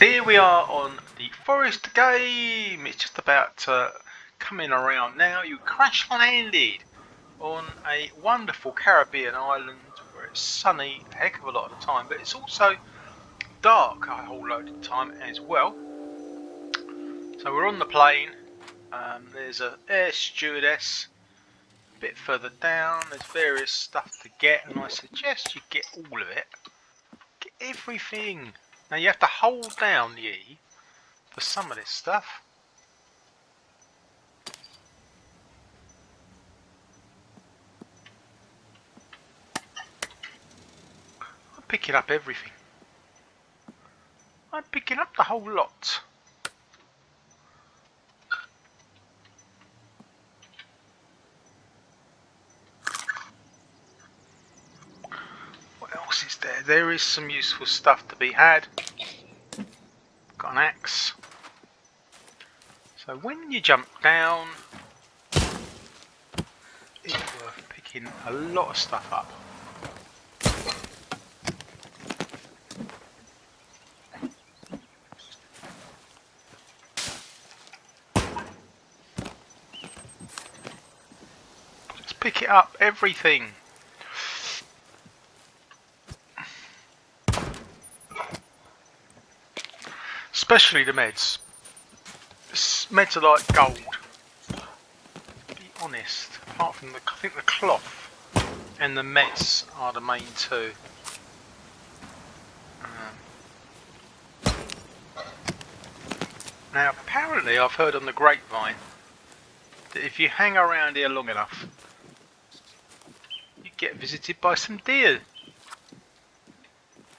Here we are on the forest game. It's just about coming around now. You crash landed on a wonderful Caribbean island where it's sunny a heck of a lot of the time, but it's also dark a whole load of the time as well. So we're on the plane. There's an air stewardess a bit further down. There's various stuff to get, and I suggest you get all of it. Get everything. Now you have to hold down the E for some of this stuff. I'm picking up everything. I'm picking up the whole lot. What else is there? There is some useful stuff to be had. Got an axe. So when you jump down, it's worth picking a lot of stuff up. Just pick it up, everything. Especially the meds. Meds are like gold. To be honest, apart from I think the cloth and the meds are the main two. Now apparently I've heard on the grapevine that if you hang around here long enough, you get visited by some deer.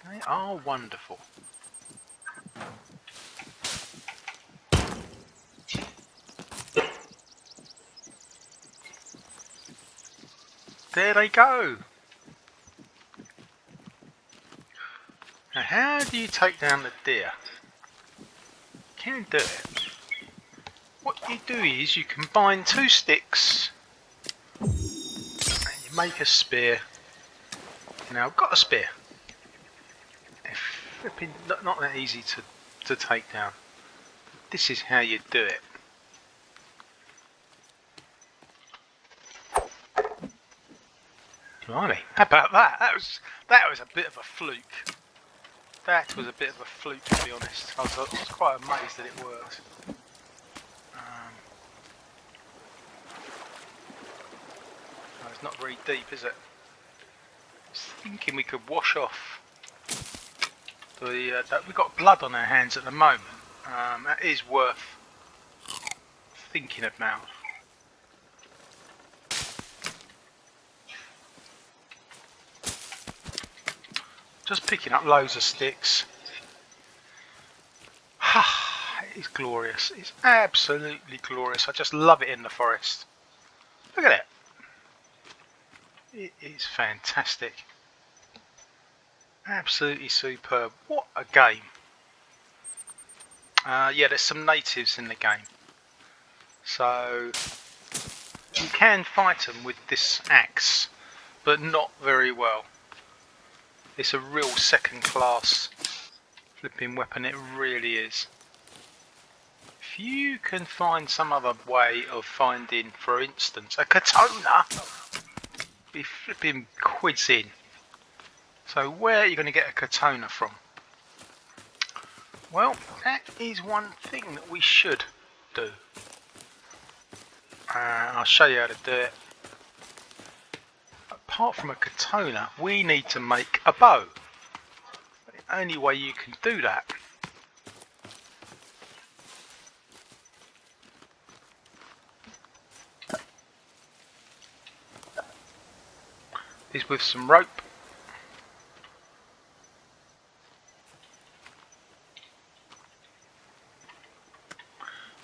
They are wonderful. There they go. Now how do you take down the deer? You can do it. What you do is you combine two sticks and you make a spear. Now I've got a spear. It's flipping not that easy to take down. This is how you do it. Blimey, how about that? That was a bit of a fluke. That was a bit of a fluke, to be honest. I was quite amazed that it worked. It's not very deep, is it? I was thinking we could wash off that we've got blood on our hands at the moment. That is worth thinking about. Just picking up loads of sticks. It is glorious. It's absolutely glorious. I just love it in the forest. Look at it. It is fantastic. Absolutely superb. What a game. Yeah, there's some natives in the game. So you can fight them with this axe, but not very well. It's a real second class flipping weapon, it really is. If you can find some other way of finding, for instance, a Katona, be flipping quids in. So where are you going to get a Katona from? Well, that is one thing that we should do. I'll show you how to do it. Apart from a Katona, we need to make a bow. The only way you can do that is with some rope.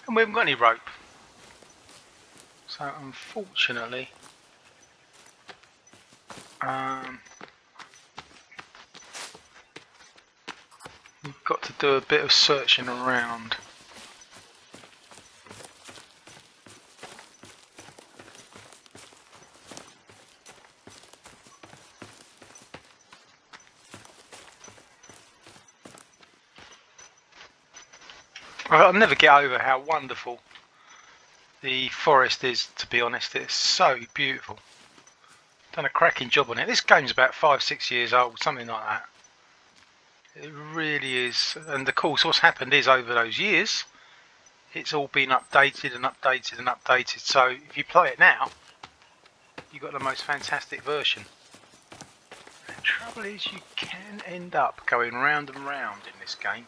And we haven't got any rope. So unfortunately, we've got to do a bit of searching around. I'll never get over how wonderful the forest is, to be honest. It's so beautiful. Done a cracking job on it. This game's about 5-6 years old, something like that. It really is. And of course what's happened is over those years it's all been updated and updated and updated. So if you play it now, you've got the most fantastic version. The trouble is you can end up going round and round in this game.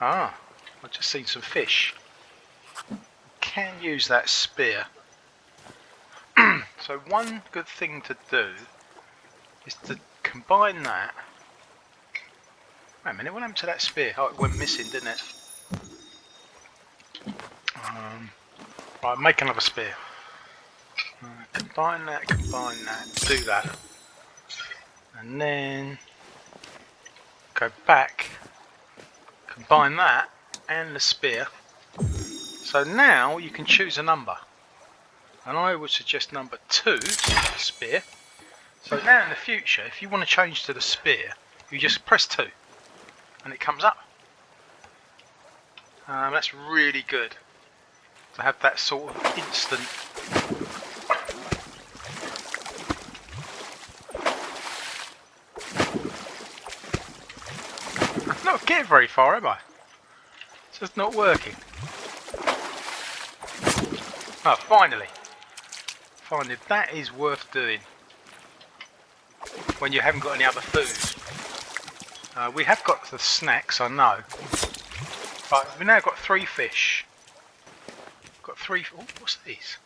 Ah, I've just seen some fish. You can use that spear. So one good thing to do is to combine that. Wait a minute, what happened to that spear? Oh, it went missing, didn't it? Right, make another spear. Combine that, do that. And then go back, combine that and the spear. So now you can choose a number. And I would suggest number 2, the spear. So now in the future, if you want to change to the spear, you just press 2 and it comes up. That's really good to have that sort of instant. I'm not getting very far, am I? It's just not working. Oh, finally. Finally, that is worth doing when you haven't got any other food. We have got the snacks, I know. But we've now got 3 fish. Got 3. Oh, what's these?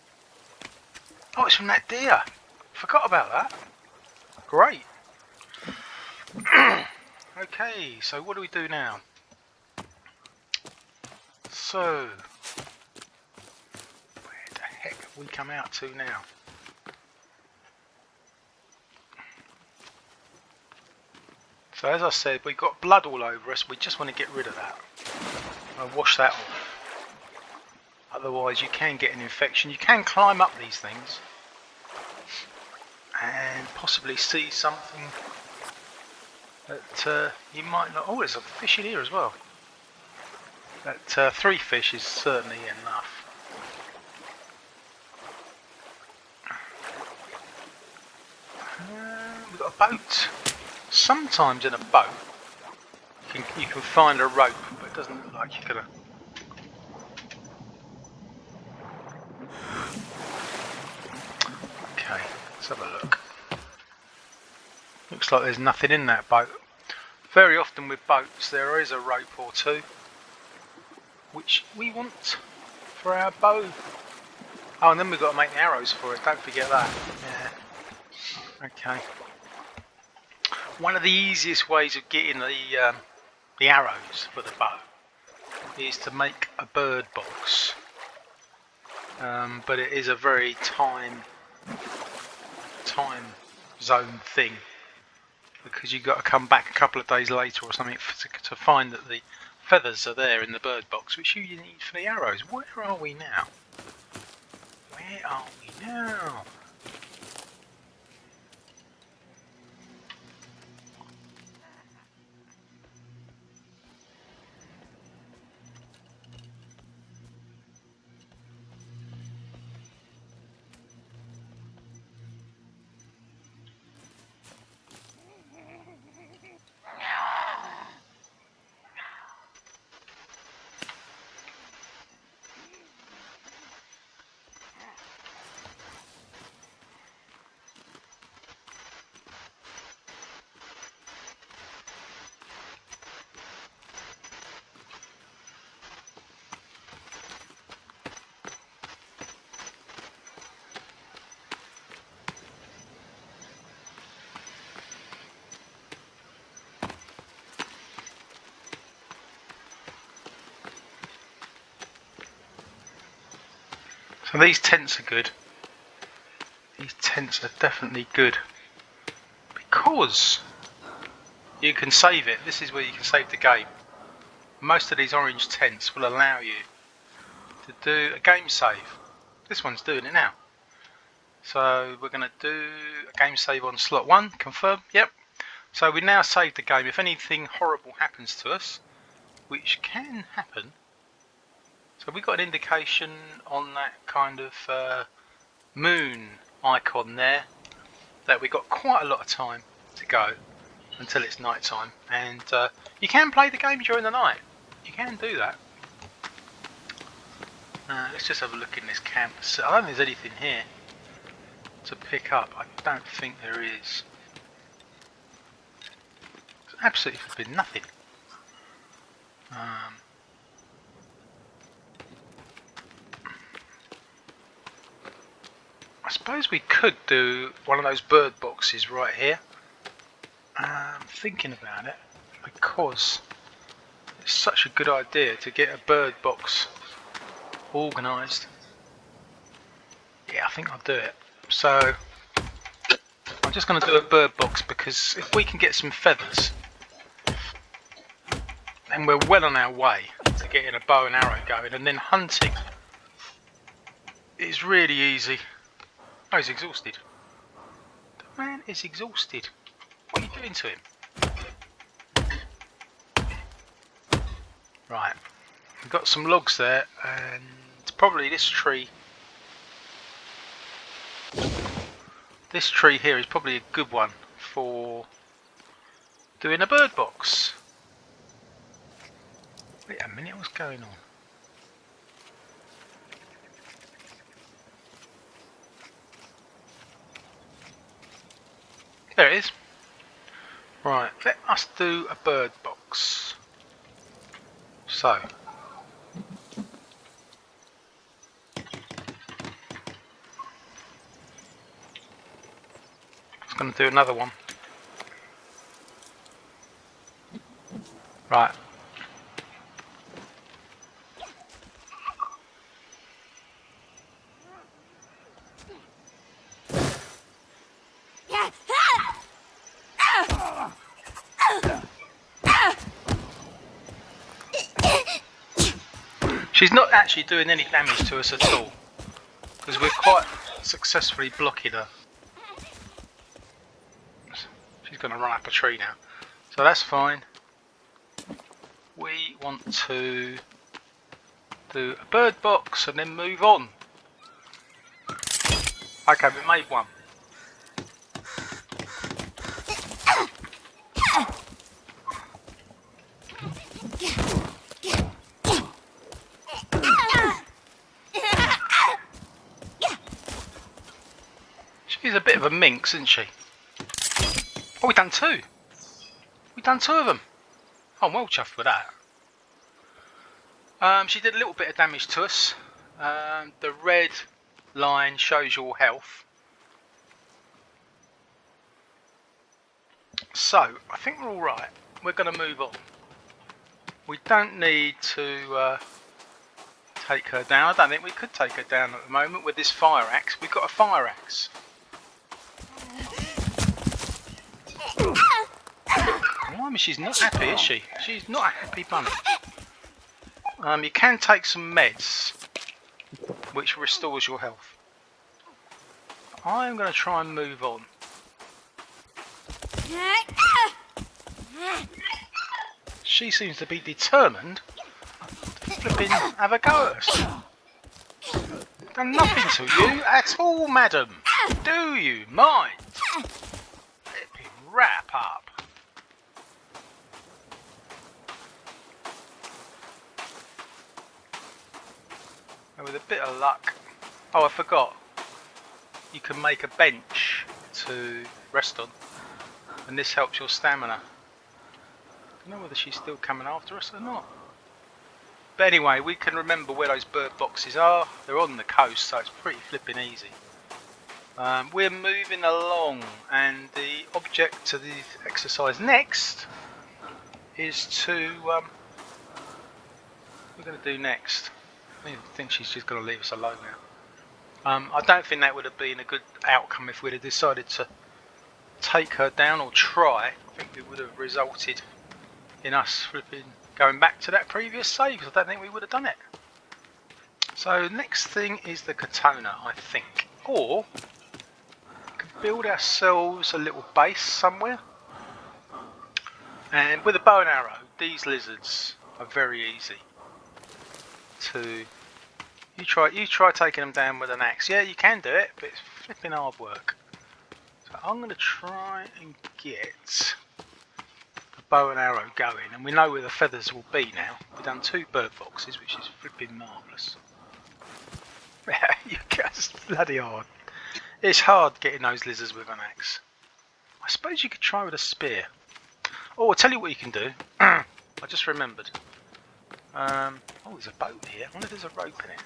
Oh, it's from that deer. Forgot about that. Great. Okay, so what do we do now? So, where the heck have we come out to now? So as I said, we've got blood all over us. We just want to get rid of that. I'll wash that off. Otherwise you can get an infection. You can climb up these things and possibly see something that you might not. Oh, there's a fish in here as well. That 3 fish is certainly enough. We've got a boat. Sometimes in a boat you can find a rope, but it doesn't look like you're gonna. Okay, let's have a look. Looks like there's nothing in that boat. Very often with boats there is a rope or 2 which we want for our bow. Oh, and then we've got to make the arrows for it, don't forget that. Yeah. Okay. One of the easiest ways of getting the arrows for the bow is to make a bird box. But it is a very time zone thing, because you've got to come back a couple of days later or something to find that the feathers are there in the bird box, which you need for the arrows. Where are we now? Where are we now? So these tents are good. These tents are definitely good because you can save it. This is where you can save the game. Most of these orange tents will allow you to do a game save. This one's doing it now. So we're going to do a game save on slot 1. Confirm. Yep. So we now saved the game. If anything horrible happens to us, which can happen. So we got an indication on that kind of moon icon there that we got quite a lot of time to go until it's night time, and you can play the game during the night. You can do that. Let's just have a look in this campus. I don't think there's anything here to pick up. I don't think there is. There's absolutely been nothing. I suppose we could do one of those bird boxes right here. I'm thinking about it because it's such a good idea to get a bird box organised. Yeah, I think I'll do it. So I'm just going to do a bird box because if we can get some feathers, then we're well on our way to getting a bow and arrow going, and then hunting is really easy. Oh, he's exhausted. The man is exhausted. What are you doing to him? Right, we've got some logs there, and probably this tree. This tree here is probably a good one for doing a bird box. Wait a minute, what's going on? There it is. Right, let us do a bird box. So, I was going to do another one. Right. She's not actually doing any damage to us at all, because we're quite successfully blocking her. She's going to run up a tree now, so that's fine. We want to do a bird box and then move on. Okay, we made one. She's a bit of a minx, isn't she? Oh, we've done two. We've done two of them. Oh, I'm well chuffed with that. She did a little bit of damage to us. The red line shows your health. So, I think we're alright. We're going to move on. We don't need to take her down. I don't think we could take her down at the moment with this fire axe. We've got a fire axe. Blimey, she's not happy, is she? She's not a happy bunny. You can take some meds, which restores your health. I'm going to try and move on. She seems to be determined to flipping have a go at us. Done nothing to you at all, madam. Do you mind? Flipping wrap up. And with a bit of luck. Oh, I forgot. You can make a bench to rest on, and this helps your stamina. I don't know whether she's still coming after us or not. But anyway, we can remember where those bird boxes are. They're on the coast, so it's pretty flipping easy. We're moving along, and the object to the exercise next is to we're going to do next. I think she's just going to leave us alone now. I don't think that would have been a good outcome if we'd have decided to take her down or try. I think it would have resulted in us flipping going back to that previous save. I don't think we would have done it. So next thing is the Katona, I think. Or we could build ourselves a little base somewhere. And with a bow and arrow, these lizards are very easy to... You try taking them down with an axe. Yeah, you can do it, but it's flipping hard work. So I'm going to try and get the bow and arrow going, and we know where the feathers will be now. We've done 2 bird boxes, which is flipping marvellous. It's bloody hard. It's hard getting those lizards with an axe. I suppose you could try with a spear. Oh, I'll tell you what you can do. I just remembered. Oh, there's a boat here. I wonder if there's a rope in it.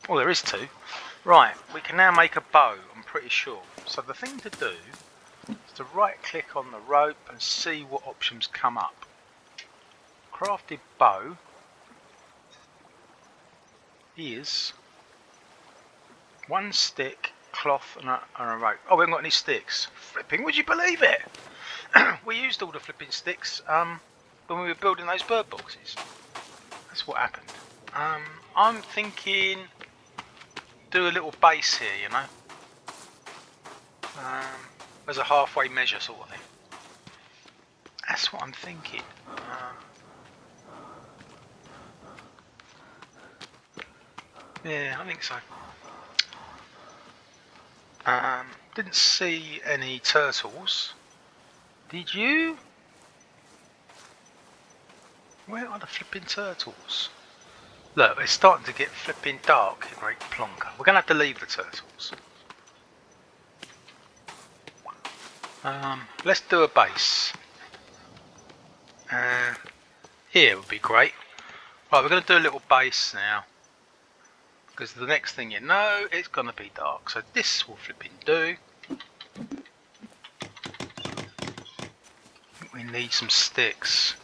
Oh, there is 2. Right, we can now make a bow, I'm pretty sure. So the thing to do is to right click on the rope and see what options come up. Crafted bow is 1 stick, cloth and a rope. Oh, we haven't got any sticks. Flipping, would you believe it? We used all the flipping sticks when we were building those bird boxes. That's what happened. I'm thinking do a little base here, you know, as a halfway measure sort of thing. That's what I'm thinking. Yeah, I think so. Didn't see any turtles. Did you? Where are the flipping turtles? Look, it's starting to get flipping dark in Great Plonker. We're going to have to leave the turtles. Let's do a base. Here would be great. Right, we're going to do a little base now. Because the next thing you know, it's going to be dark. So this will flipping do. We need some sticks.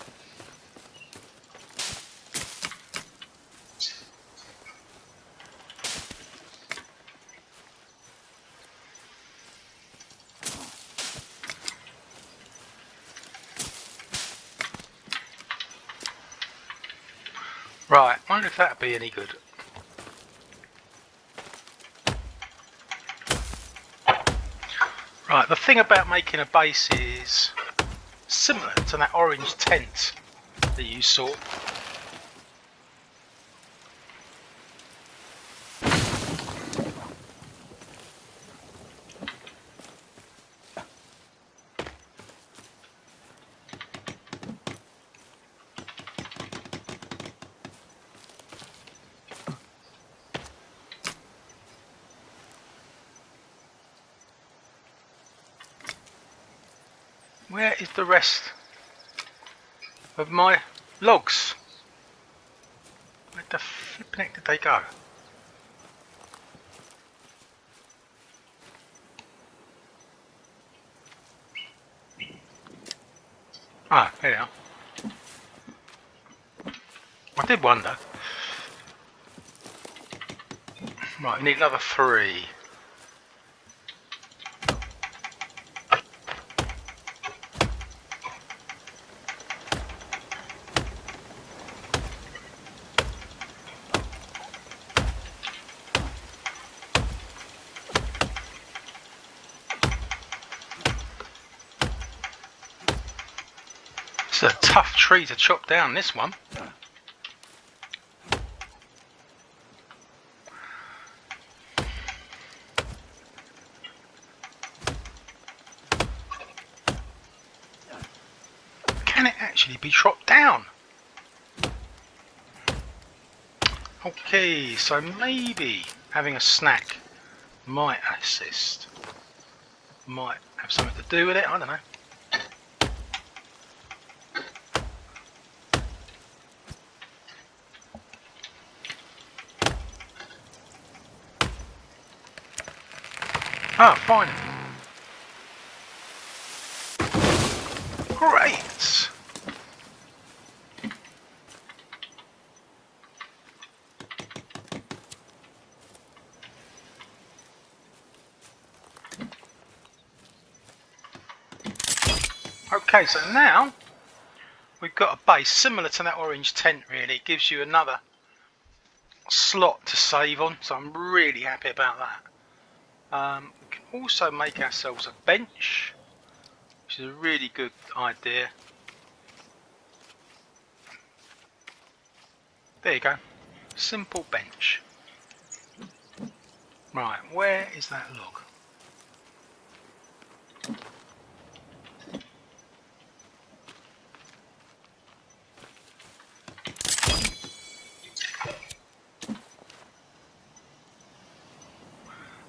Right, I wonder if that'd be any good. Right, the thing about making a base is similar to that orange tent that you saw. Where is the rest of my logs? Where the flipping heck did they go? Ah, there they are. I did wonder. Right, we need another 3. It's a tough tree to chop down, this one. Can it actually be chopped down? Okay, so maybe having a snack might assist. Might have something to do with it, I don't know. Ah, fine. Great. Okay, so now we've got a base similar to that orange tent really. It gives you another slot to save on, so I'm really happy about that. We can also make ourselves a bench, which is a really good idea. There you go. Simple bench. Right, where is that log?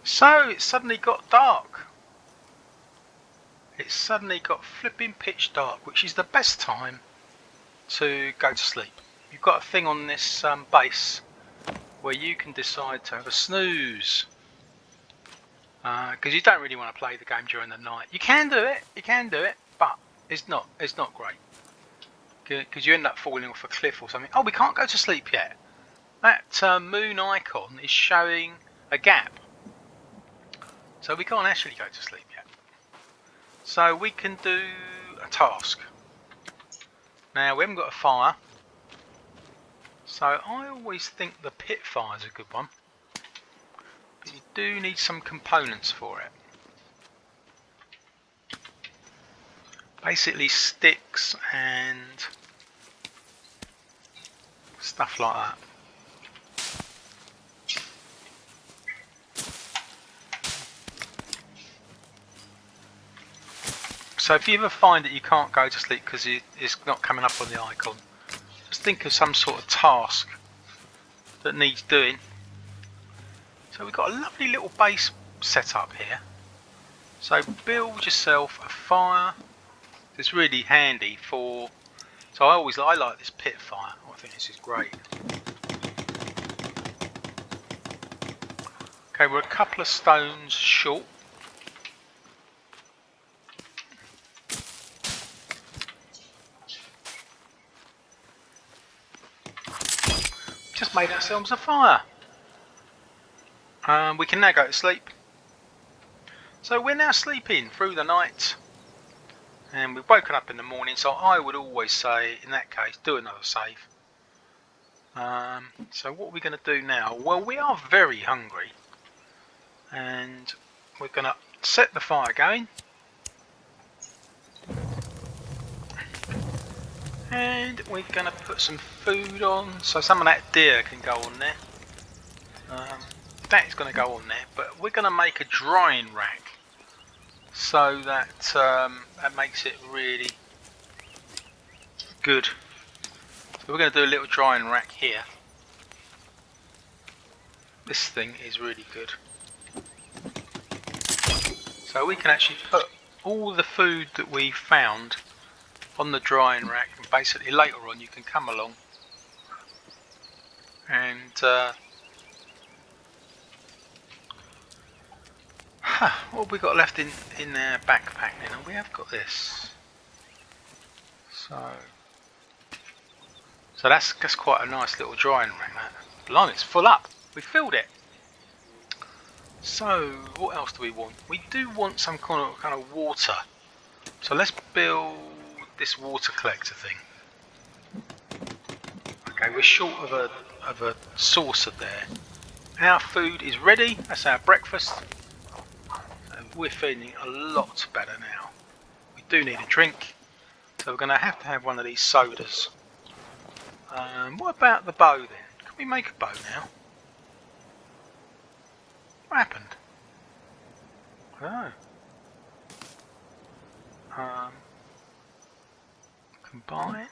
So it suddenly got dark. It suddenly got flipping pitch dark, which is the best time to go to sleep. You've got a thing on this base where you can decide to have a snooze, because you don't really want to play the game during the night. You can do it, but it's not great, because you end up falling off a cliff or something. Oh, we can't go to sleep yet. That moon icon is showing a gap, so we can't actually go to sleep yet. So we can do a task. Now we haven't got a fire, so I always think the pit fire is a good one, but you do need some components for it. Basically sticks and stuff like that. So if you ever find that you can't go to sleep because it's not coming up on the icon, just think of some sort of task that needs doing. So we've got a lovely little base set up here. So build yourself a fire. It's really handy for. So I like this pit fire. I think this is great. Okay, we're a couple of stones short. Just made ourselves a fire. We can now go to sleep. So we're now sleeping through the night, and we've woken up in the morning. So I would always say, in that case, do another save. So what are we going to do now? Well, we are very hungry, and we're going to set the fire going, and we're going to put some food on, so some of that deer can go on there. That is going to go on there, but we're going to make a drying rack, so that that makes it really good. So we're going to do a little drying rack here. This thing is really good. So we can actually put all the food that we found on the drying rack, and basically later on you can come along and what have we got left in our backpack now? We have got this. So that's quite a nice little drying rack. That. Blimey, it's full up. We filled it. So what else do we want? We do want some kind of water. So let's build this water collector thing. Okay, we're short of a saucer there. Our food is ready. That's our breakfast. And we're feeling a lot better now. We do need a drink, so we're going to have one of these sodas. What about the bow then? Can we make a bow now? What happened? I don't know. Combine.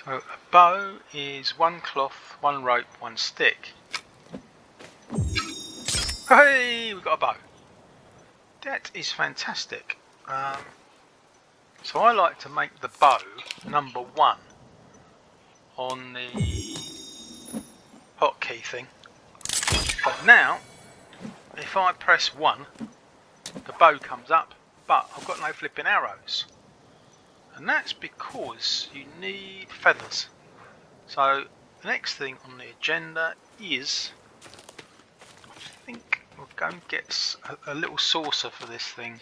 So a bow is one cloth, one rope, one stick. Hey, we've got a bow. That is fantastic. So I like to make the bow number 1 on the hotkey thing. But now, if I press 1, the bow comes up, but I've got no flipping arrows. And that's because you need feathers. So the next thing on the agenda is, I think we'll go and get a little saucer for this thing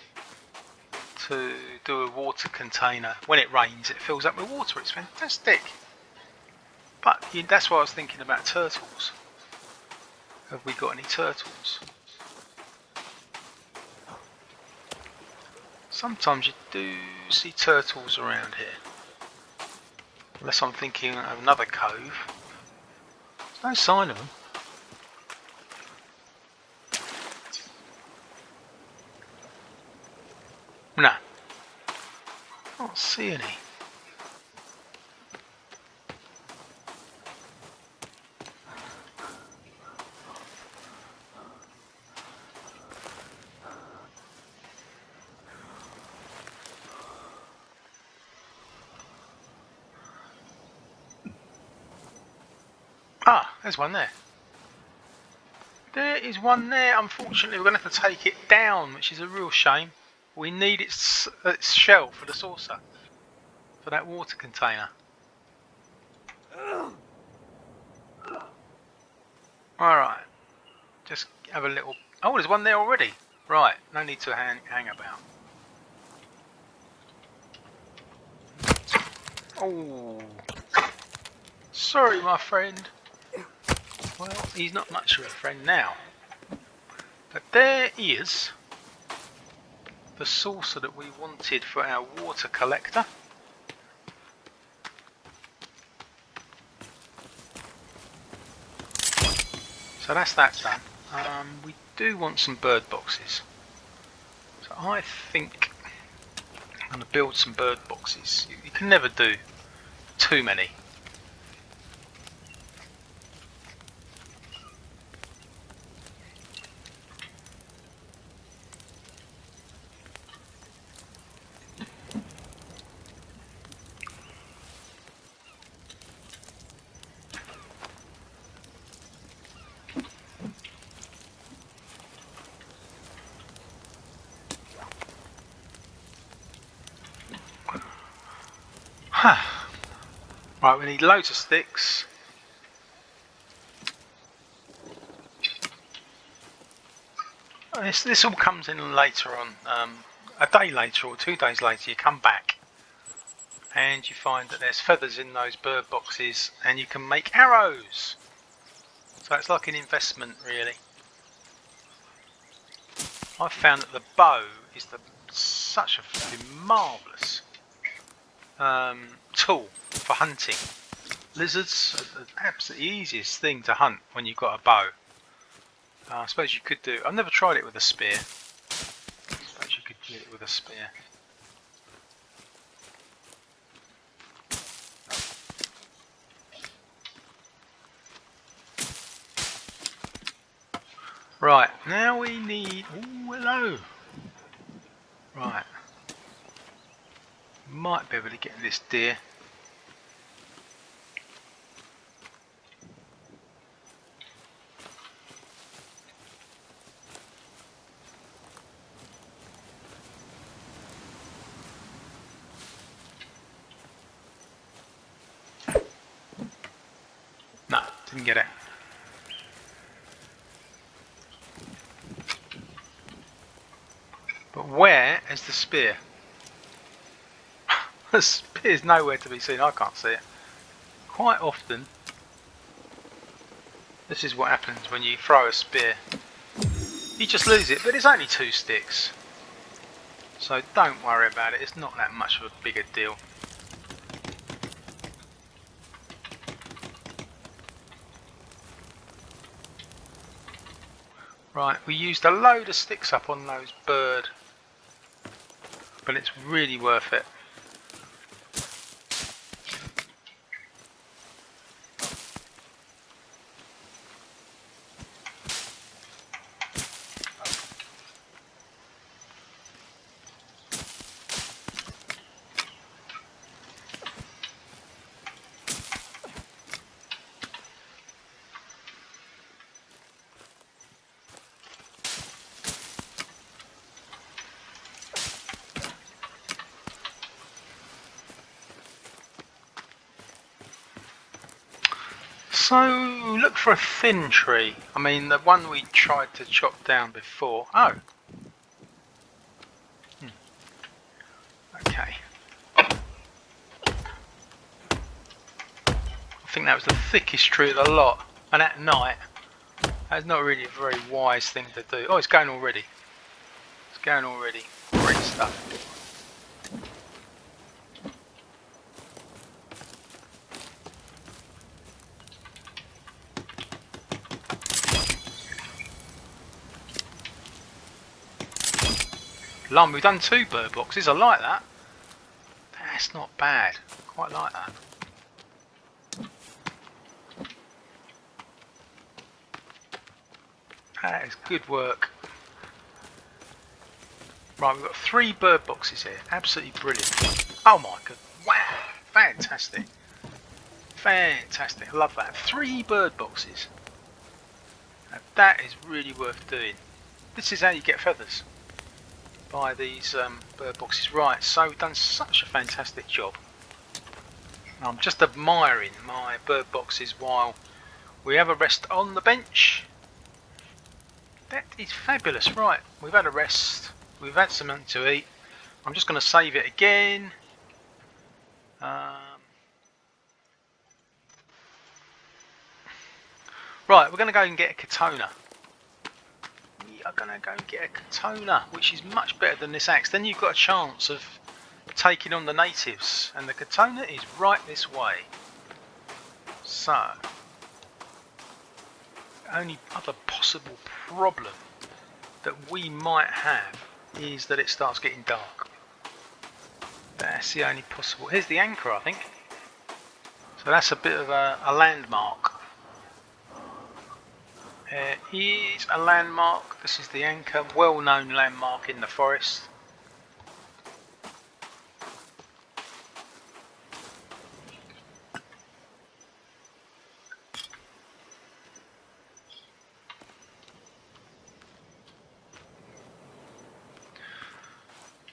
to do a water container. When it rains, it fills up with water. It's fantastic. But that's why I was thinking about turtles. Have we got any turtles? Sometimes you do see turtles around here. Unless I'm thinking of another cove. There's no sign of them. No. I can't see any. Ah, there's one there. There is one there. Unfortunately, we're going to have to take it down, which is a real shame. We need its shell for the saucer, for that water container. Alright, just have a little... Oh, there's one there already. Right, no need to hang about. Oh, sorry my friend. Well, he's not much of a friend now. But there is the saucer that we wanted for our water collector. So that's that done. We do want some bird boxes. So I think I'm going to build some bird boxes. You can never do too many. Right, we need loads of sticks. This all comes in later on. A day later or 2 days later, you come back and you find that there's feathers in those bird boxes and you can make arrows. So it's like an investment, really. I've found that the bow is such a marvellous tool for hunting. Lizards are the absolutely easiest thing to hunt when you've got a bow. I suppose you could do... I've never tried it with a spear. I suppose you could do it with a spear. Right, now we need... Oh, hello! Right. Might be able to get this deer. No, didn't get it. But where is the spear? The spear's nowhere to be seen. I can't see it. Quite often, this is what happens when you throw a spear. You just lose it, but it's only 2 sticks. So don't worry about it. It's not that much of a bigger deal. Right, we used a load of sticks up on those bird, but it's really worth it. So, look for a thin tree. I mean, the one we tried to chop down before. Oh. Okay. I think that was the thickest tree of the lot. And at night, that's not really a very wise thing to do. Oh, it's going already. It's going already. Great stuff. We've done 2 bird boxes. I like that. That's not bad. Quite like that. That is good work. Right, we've got 3 bird boxes here. Absolutely brilliant. Oh my god. Wow. Fantastic. Fantastic. I love that. 3 bird boxes. Now, that is really worth doing. This is how you get feathers. By these bird boxes. Right, so we've done such a fantastic job. I'm just admiring my bird boxes while we have a rest on the bench. That is fabulous. Right, we've had a rest. We've had something to eat. I'm just going to save it again. Right, we're going to go and get a Katona. We are going to go and get a Katona, which is much better than this axe. Then you've got a chance of taking on the natives. And the Katona is right this way. So, the only other possible problem that we might have is that it starts getting dark. That's the only possible. Here's the anchor, I think. So that's a bit of a landmark. There is a landmark. This is the anchor, well-known landmark in the forest.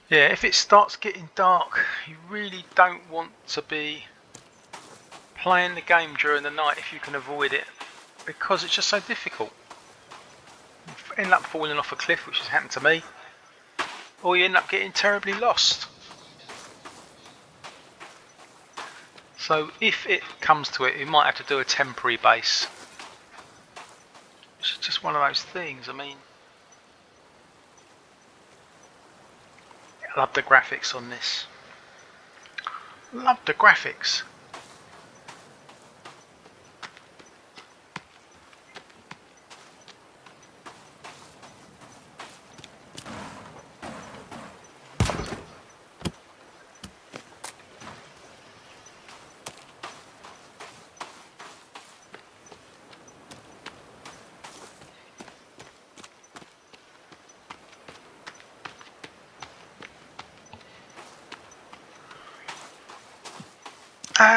Yeah, if it starts getting dark, you really don't want to be playing the game during the night if you can avoid it, because it's just so difficult. You end up falling off a cliff, which has happened to me, or you end up getting terribly lost. So if it comes to it, you might have to do a temporary base. It's just one of those things. I mean, I love the graphics on this. Love the graphics.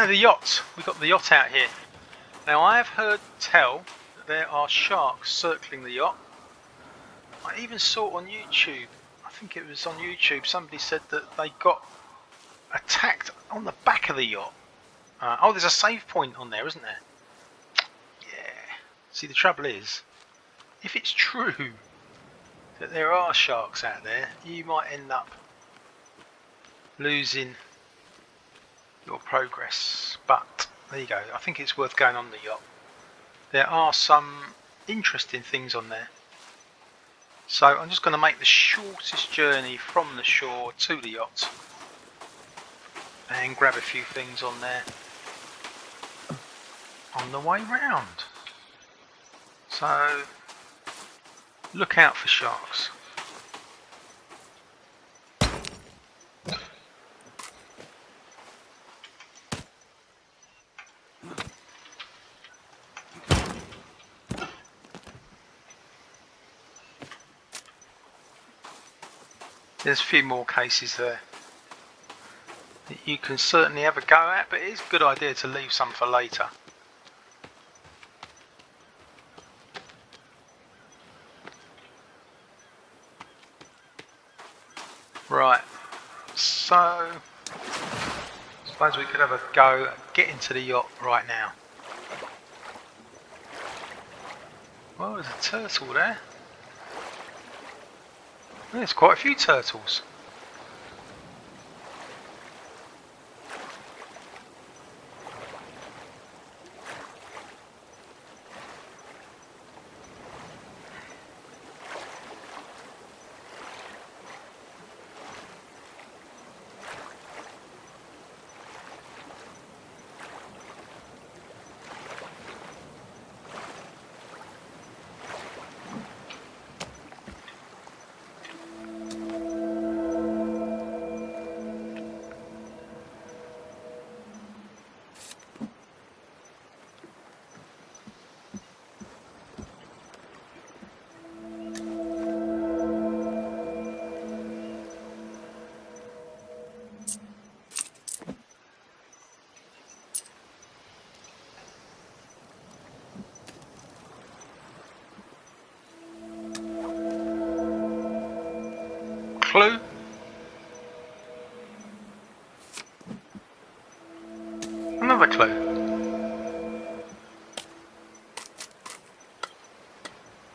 The yacht. We've got the yacht out here. Now I have heard tell that there are sharks circling the yacht. I even saw on YouTube, I think it was on YouTube, somebody said that they got attacked on the back of the yacht. Oh, there's a save point on there, isn't there? Yeah. See, the trouble is, if it's true that there are sharks out there, you might end up losing your progress. But there you go. I think it's worth going on the yacht. There are some interesting things on there. So I'm just going to make the shortest journey from the shore to the yacht and grab a few things on there on the way round. So look out for sharks. There's a few more cases there that you can certainly have a go at, but it's a good idea to leave some for later. Right, so I suppose we could have a go at getting to the yacht right now. Well, there's a turtle there. There's quite a few turtles. clue.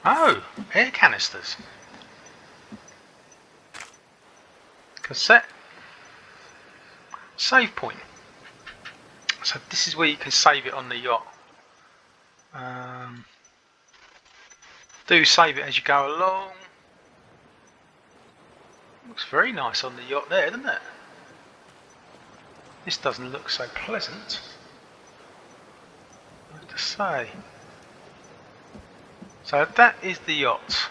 Oh, air canisters. Cassette. Save point. So this is where you can save it on the yacht. Do save it as you go along. Looks very nice on the yacht there, doesn't it? This doesn't look so pleasant, I have to say. So that is the yacht.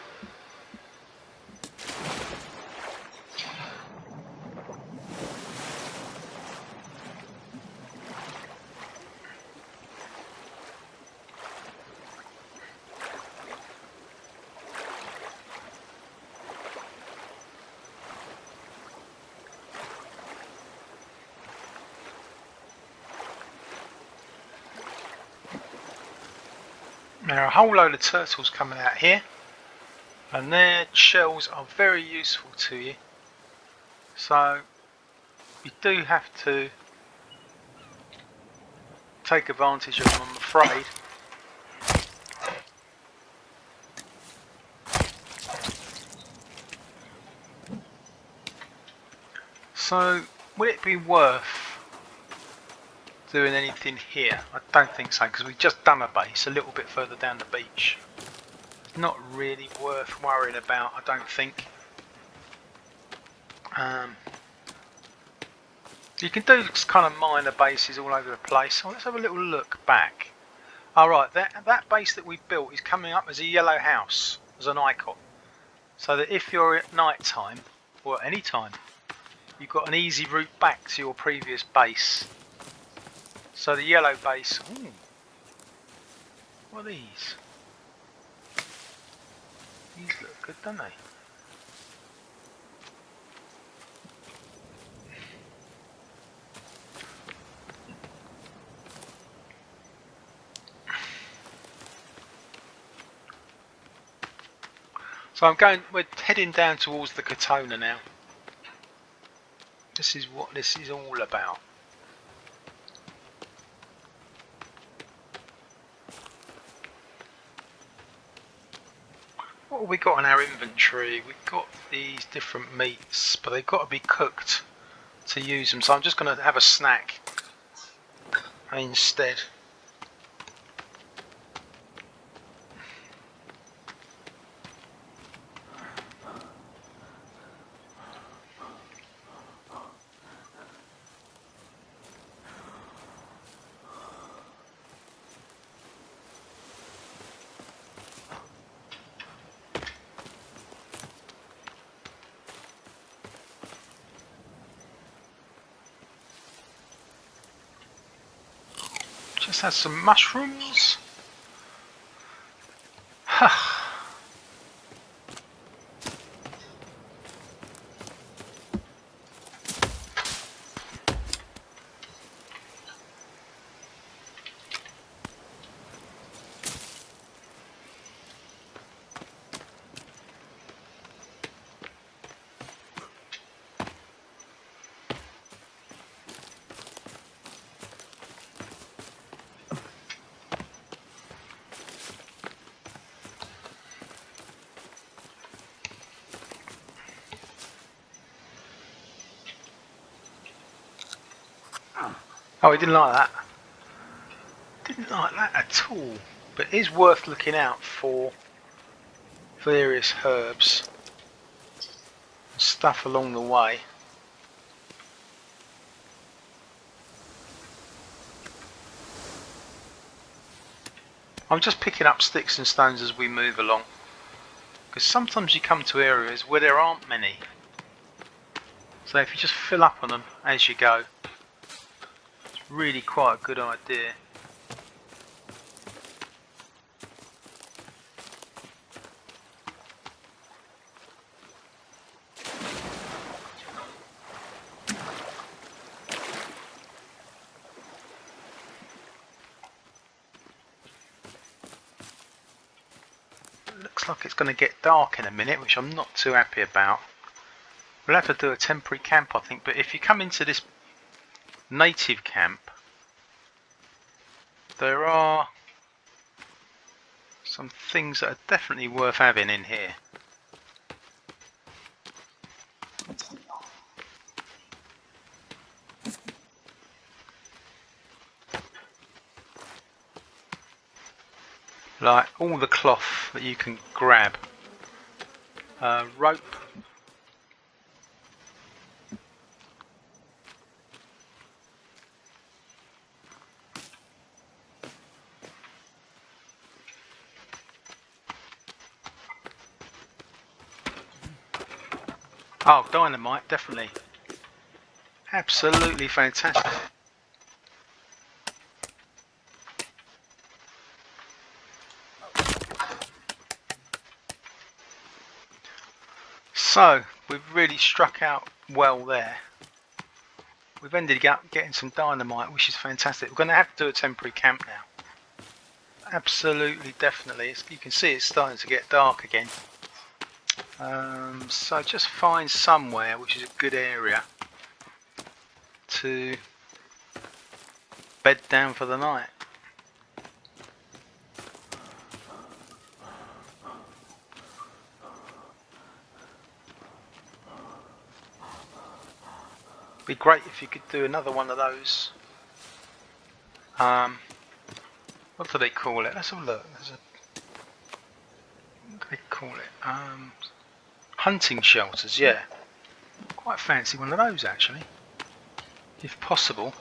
There are a whole load of turtles coming out here, and their shells are very useful to you. So you do have to take advantage of them, I'm afraid. So would it be worth doing anything here? I don't think so, because we've just done a base a little bit further down the beach. It's not really worth worrying about, I don't think. You can do kind of minor bases all over the place. So let's have a little look back. Alright, that base that we built is coming up as a yellow house, as an icon. So that if you're at night time, or at any time, you've got an easy route back to your previous base. So the yellow base, ooh, what are these? These look good, don't they? So we're heading down towards the Katona now. This is what this is all about. What have we got in our inventory? We've got these different meats, but they've got to be cooked to use them. So I'm just going to have a snack instead. Just had some mushrooms. Oh, he didn't like that. Didn't like that at all. But it is worth looking out for various herbs and stuff along the way. I'm just picking up sticks and stones as we move along, because sometimes you come to areas where there aren't many. So if you just fill up on them as you go, it's really quite a good idea. Looks like it's going to get dark in a minute, which I'm not too happy about. We'll have to do a temporary camp, I think, but if you come into this native camp, there are some things that are definitely worth having in here. Like all the cloth that you can grab. Rope. Oh, dynamite, definitely. Absolutely fantastic. So, we've really struck out well there. We've ended up getting some dynamite, which is fantastic. We're going to have to do a temporary camp now. Absolutely, definitely. You can see it's starting to get dark again. So just find somewhere which is a good area to bed down for the night. Be great if you could do another one of those. What do they call it? Let's have a look. What do they call it? Hunting shelters, yeah. Quite fancy one of those actually, if possible.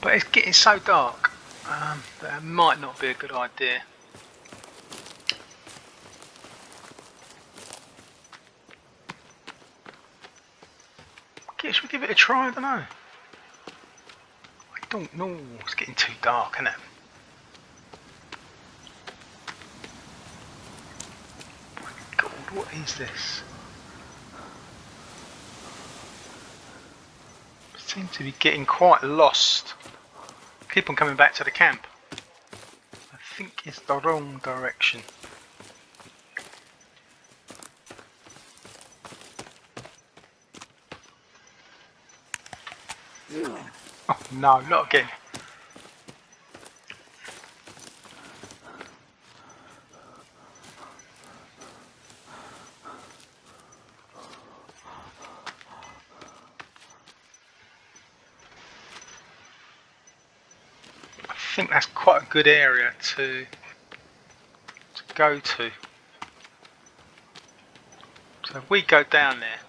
But it's getting so dark that it might not be a good idea. Should we give it a try? I don't know. I don't know. It's getting too dark, isn't it? My God, what is this? I seem to be getting quite lost. Keep on coming back to the camp. I think it's the wrong direction. Oh no, not again. I think that's quite a good area to go to. So if we go down there,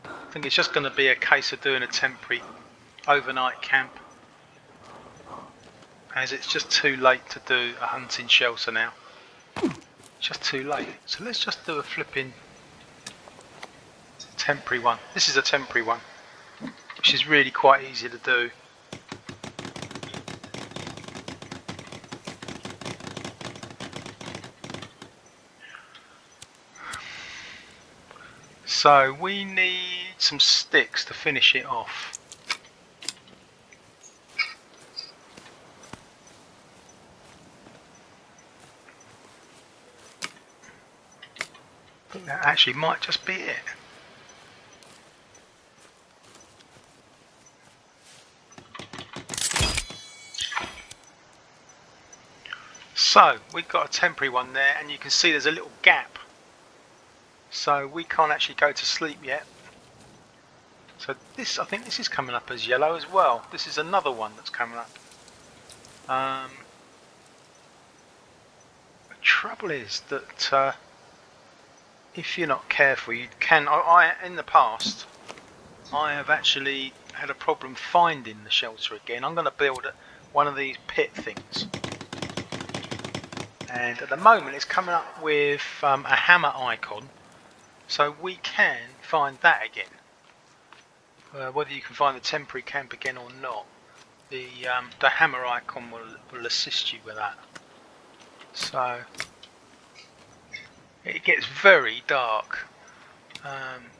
I think it's just going to be a case of doing a temporary overnight camp, as it's just too late to do a hunting shelter now. It's just too late. So let's just do a flipping temporary one. This is a temporary one, which is really quite easy to do. So we need some sticks to finish it off. I think that actually might just be it. So we've got a temporary one there, and you can see there's a little gap. So we can't actually go to sleep yet. So this, I think this is coming up as yellow as well. This is another one that's coming up. The trouble is that if you're not careful, you can. In the past, I have actually had a problem finding the shelter again. I'm going to build one of these pit things, and at the moment it's coming up with a hammer icon, so we can find that again. Whether you can find the temporary camp again or not, the hammer icon will assist you with that. So it gets very dark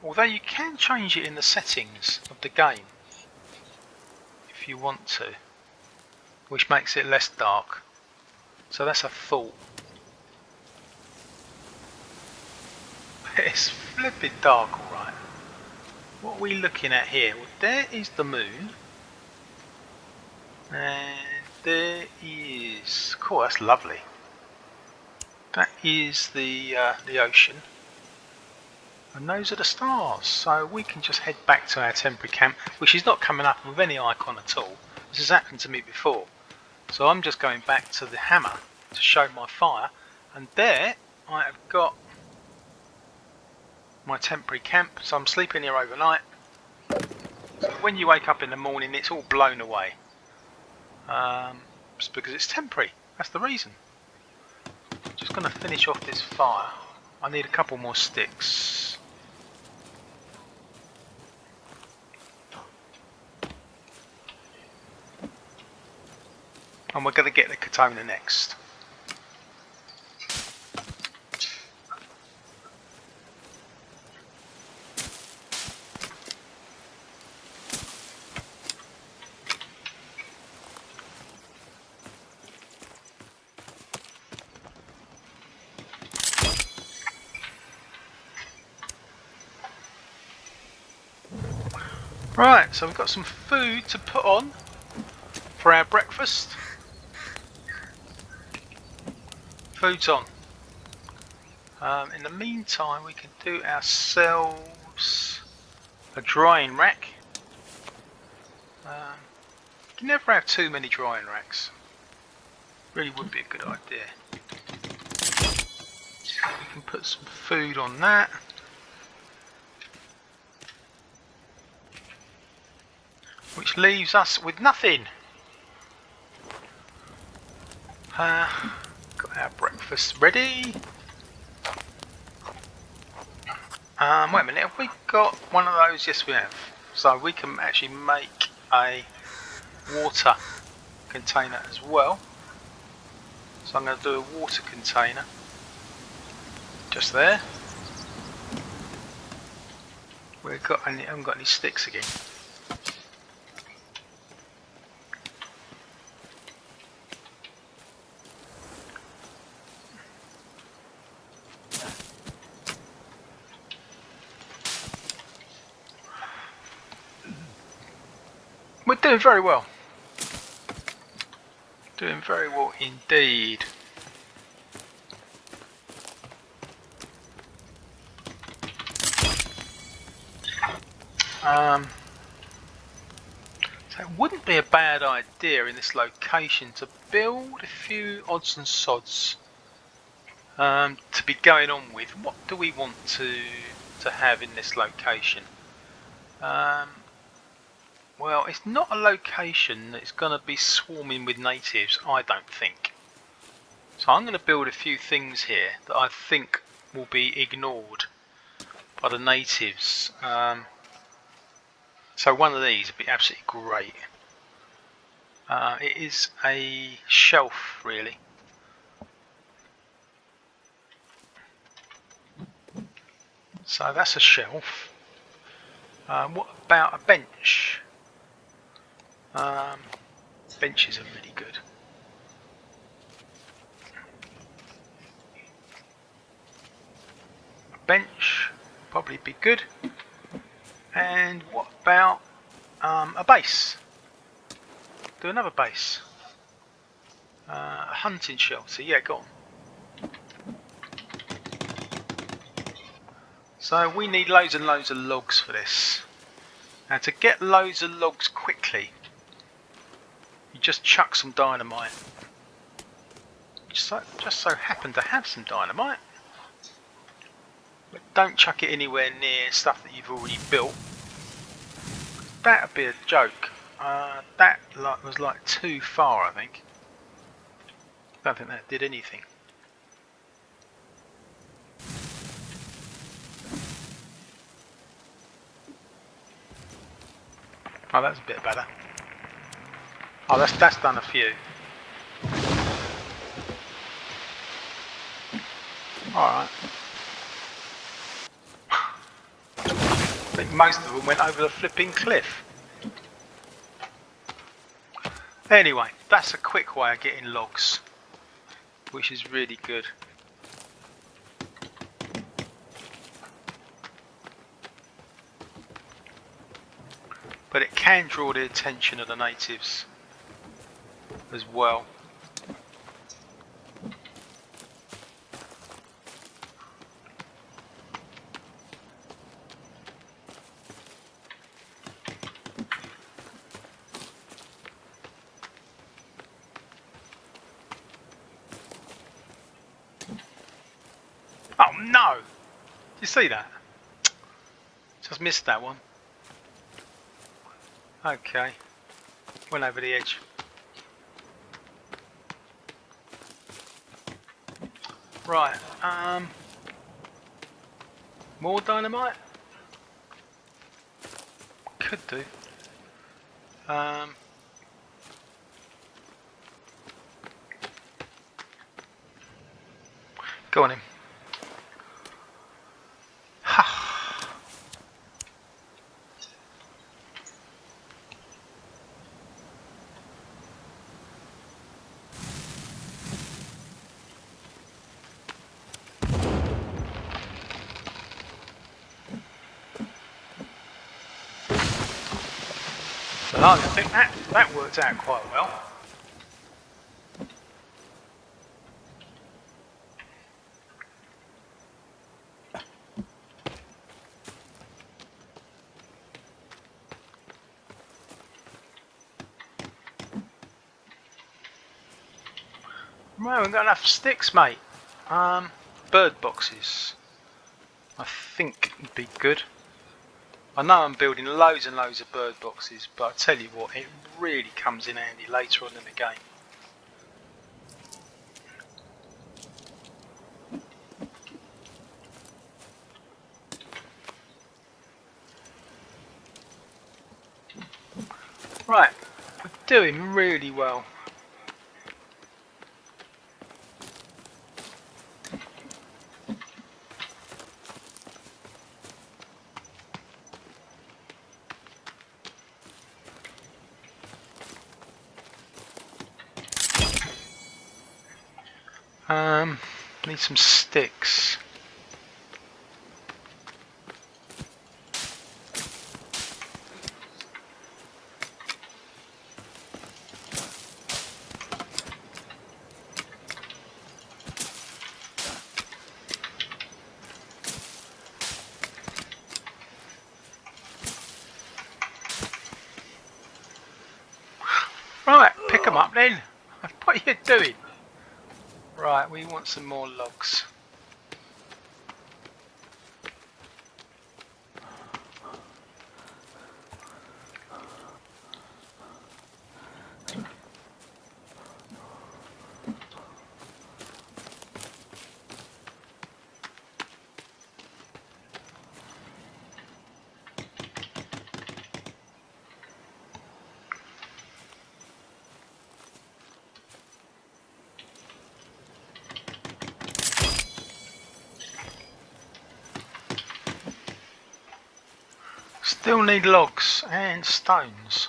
Although you can change it in the settings of the game if you want to, which makes it less dark. So that's a thought. It's flipping dark, alright. What are we looking at here? Well, there is the moon. And there is... Cool, that's lovely. That is the ocean. And those are the stars. So we can just head back to our temporary camp, which is not coming up with any icon at all. This has happened to me before. So I'm just going back to the hammer to show my fire. And there I have got my temporary camp. So I'm sleeping here overnight. So when you wake up in the morning, it's all blown away. It's because it's temporary. That's the reason. Just going to finish off this fire. I need a couple more sticks. And we're going to get the Katona next. Right, so we've got some food to put on for our breakfast. Food's on. In the meantime, we can do ourselves a drying rack. You can never have too many drying racks. Really would be a good idea. We can put some food on that. Which leaves us with nothing. Got our breakfast ready. Wait a minute, have we got one of those? Yes, we have. So we can actually make a water container as well. So I'm going to do a water container. Just there. I haven't got any sticks again. We're doing very well. Doing very well indeed. So it wouldn't be a bad idea in this location to build a few odds and sods to be going on with. What do we want to have in this location? Well, it's not a location that's going to be swarming with natives, I don't think. So I'm going to build a few things here that I think will be ignored by the natives. So one of these would be absolutely great. It is a shelf, really. So that's a shelf. What about a bench? Benches are really good. A bench probably be good. And what about a base? Do another base. A hunting shelter. Yeah, go on. So we need loads and loads of logs for this. Now to get loads of logs quickly, you just chuck some dynamite. Just so happen to have some dynamite. But don't chuck it anywhere near stuff that you've already built. That would be a joke. That was like too far, I think. Don't think that did anything. Oh, that's a bit better. Oh, that's done a few. Alright. think most of them went over the flipping cliff. Anyway, that's a quick way of getting logs, which is really good. But it can draw the attention of the natives as well. Oh no! Did you see that? Just missed that one. Okay. Went over the edge. Right, more dynamite? Could do. Go on in. I think that worked out quite well. Well, we've got enough sticks, mate. Bird boxes, I think would be good. I know I'm building loads and loads of bird boxes, but I tell you what, it really comes in handy later on in the game. Right, we're doing really well. Need some sticks. Right, pick them up then. What are you doing? Right, we want some more logs. Still need logs and stones.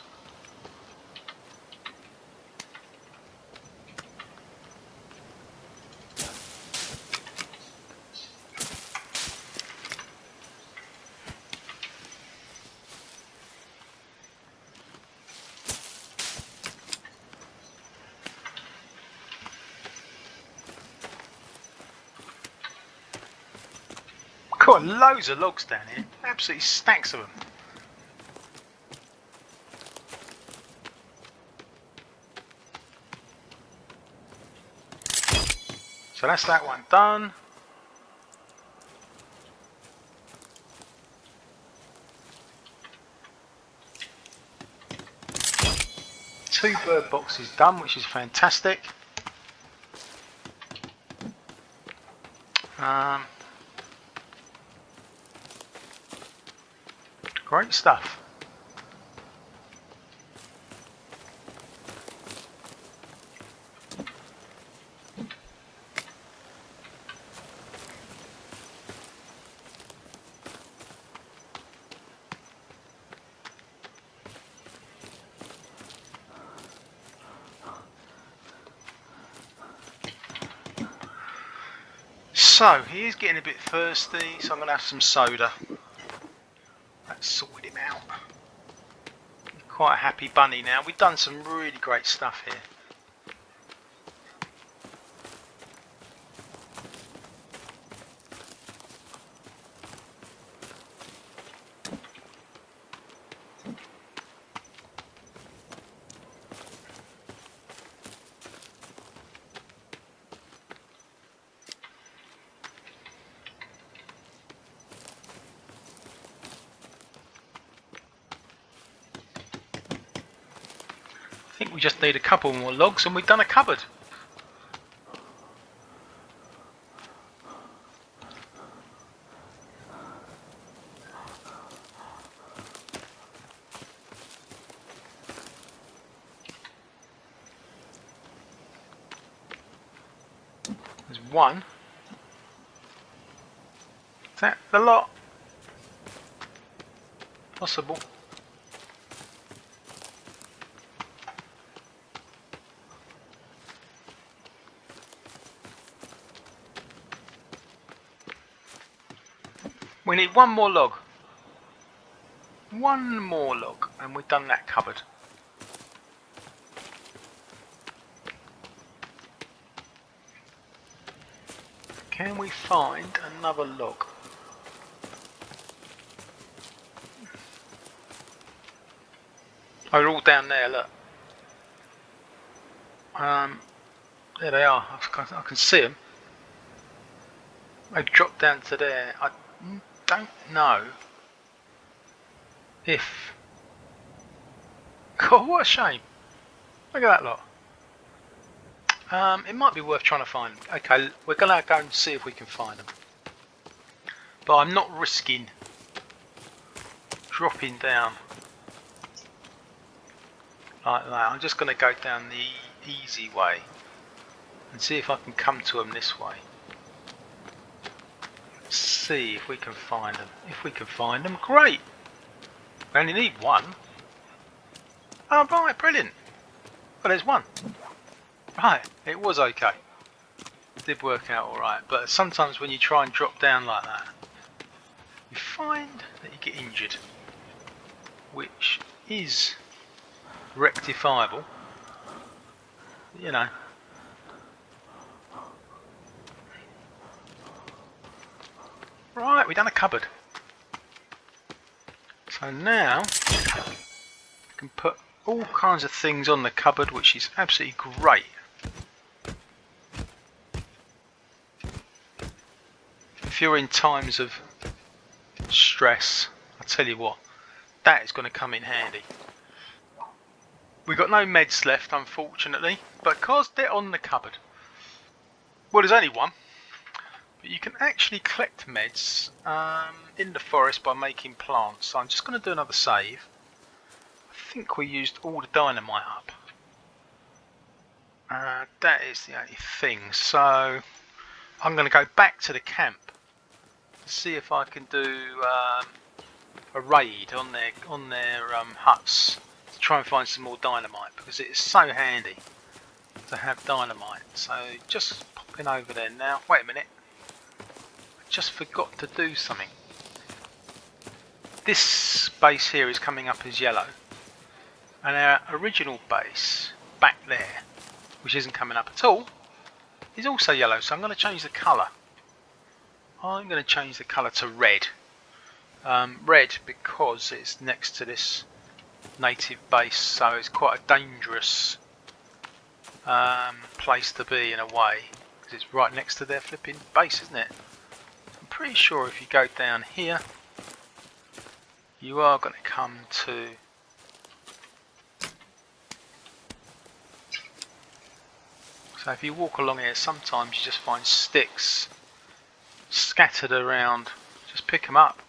Got loads of logs down here, absolutely stacks of them. So that's that one done. Two bird boxes done, which is fantastic. Great stuff. So he is getting a bit thirsty, so I'm going to have some soda. That sorted him out. He's quite a happy bunny now. We've done some really great stuff here. I think we just need a couple more logs and we've done a cupboard. There's one. Is that the lot? Possible. We need one more log. One more log and we've done that cupboard. Can we find another log? Oh, they're all down there, look. There they are. I can see them. They've dropped down to there. I don't know if... God, what a shame. Look at that lot. It might be worth trying to find them. Okay, we're going to go and see if we can find them. But I'm not risking dropping down like that. I'm just going to go down the easy way and see if I can come to them this way. See if we can find them. If we can find them, great. We only need one. Oh right, brilliant. Well, there's one. Right, it was okay. It did work out alright, but sometimes when you try and drop down like that, you find that you get injured, which is rectifiable, you know. Right, we've done a cupboard. So now we can put all kinds of things on the cupboard, which is absolutely great. If you're in times of stress, I'll tell you what, that is going to come in handy. We've got no meds left, unfortunately, but because they're on the cupboard, well, there's only one, but you can actually collect meds in the forest by making plants. So I'm just going to do another save. I think we used all the dynamite up. That is the only thing, so I'm going to go back to the camp to see if I can do a raid on their huts to try and find some more dynamite, because it is so handy to have dynamite. So just popping over there now. Wait a minute, I just forgot to do something. This base here is coming up as yellow, and our original base back there, which isn't coming up at all, is also yellow. So I'm going to change the colour. I'm going to change the colour to red. Red because it's next to this native base, so it's quite a dangerous place to be in a way, because it's right next to their flipping base, isn't it? I'm pretty sure if you go down here, you are going to come to so if you walk along here, sometimes you just find sticks scattered around. Just pick them up.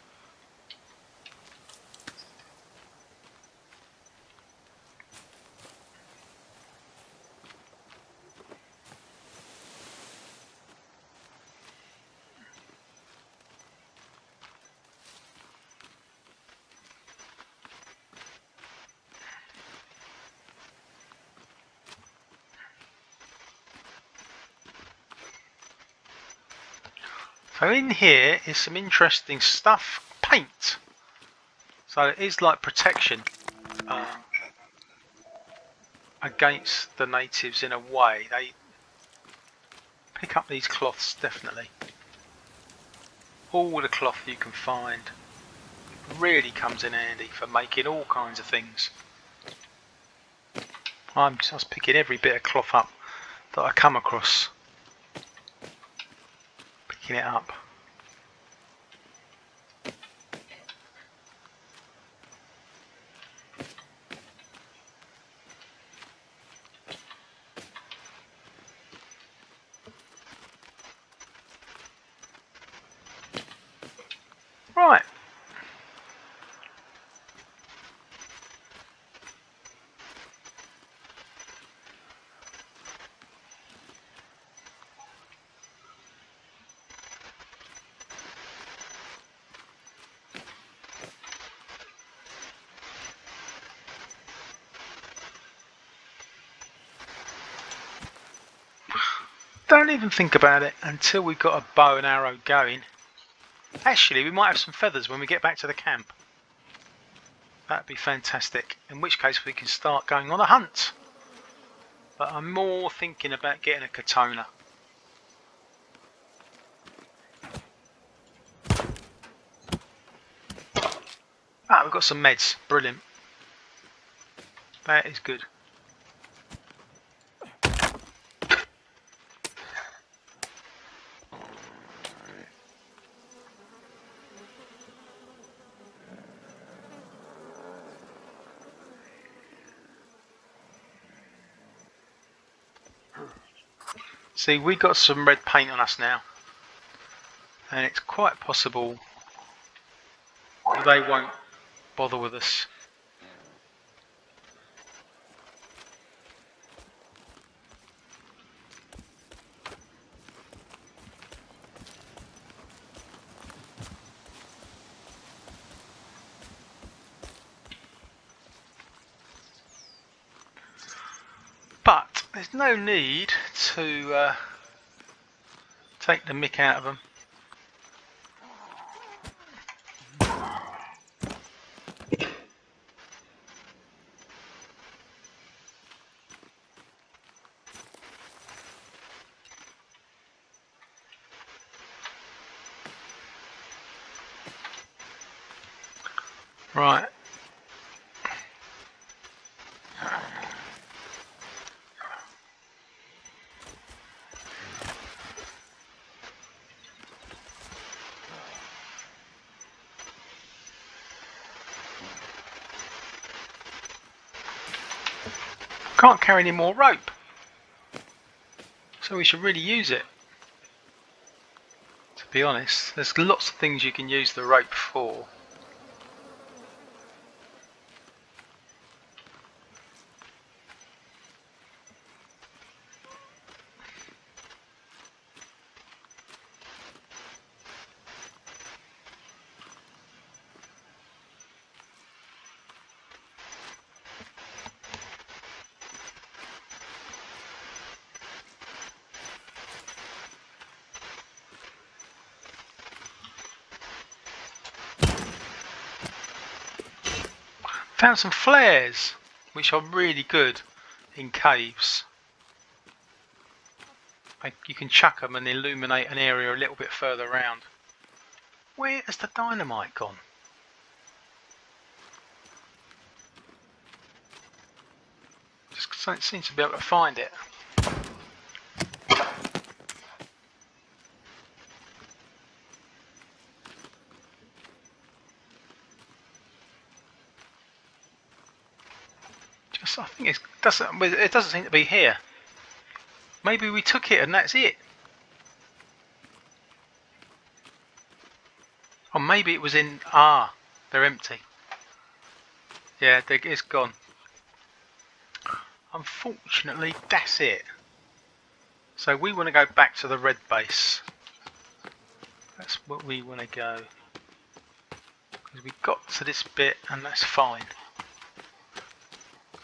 So in here is some interesting stuff. Paint. So it is like protection against the natives in a way. They pick up these cloths, definitely. All the cloth you can find really comes in handy for making all kinds of things. I'm just picking every bit of cloth up that I come across. Picking it up. Right. Don't even think about it until we've got a bow and arrow going. Actually, we might have some feathers when we get back to the camp. That'd be fantastic. In which case we can start going on a hunt. But I'm more thinking about getting a Katona. Ah, we've got some meds. Brilliant. That is good. See, we got some red paint on us now. And it's quite possible that they won't bother with us. But there's no need to take the mick out of them. Right. Can't carry any more rope. So we should really use it. To be honest, there's lots of things you can use the rope for. Found some flares, which are really good in caves. You can chuck them and illuminate an area a little bit further around. Where has the dynamite gone? Just don't seem to be able to find it. I think it doesn't seem to be here. Maybe we took it and that's it. Or maybe it was in... Ah, they're empty. Yeah, it's gone. Unfortunately, that's it. So we want to go back to the red base. That's what we want to go. Because we got to this bit and that's fine.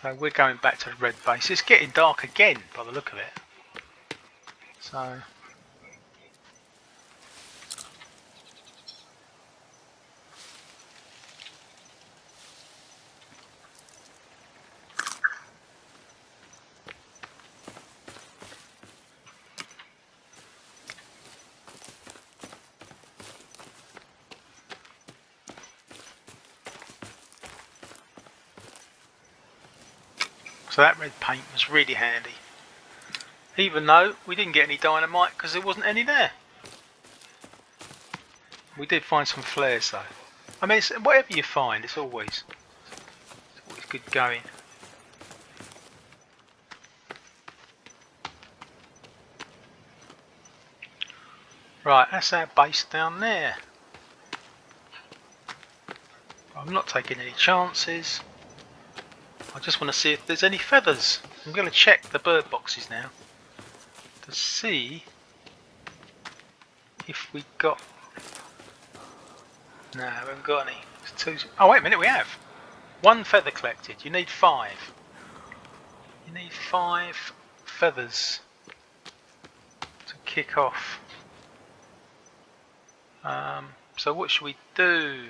So we're going back to the red base. It's getting dark again by the look of it. So So that red paint was really handy. Even though we didn't get any dynamite because there wasn't any there. We did find some flares though. I mean, whatever you find, it's always good going. Right, that's our base down there. I'm not taking any chances. I just want to see if there's any feathers. I'm going to check the bird boxes now to see if we got... No, we haven't got any. It's two... Oh, wait a minute, we have. 1 feather collected. You need 5. You need 5 feathers to kick off. So what should we do?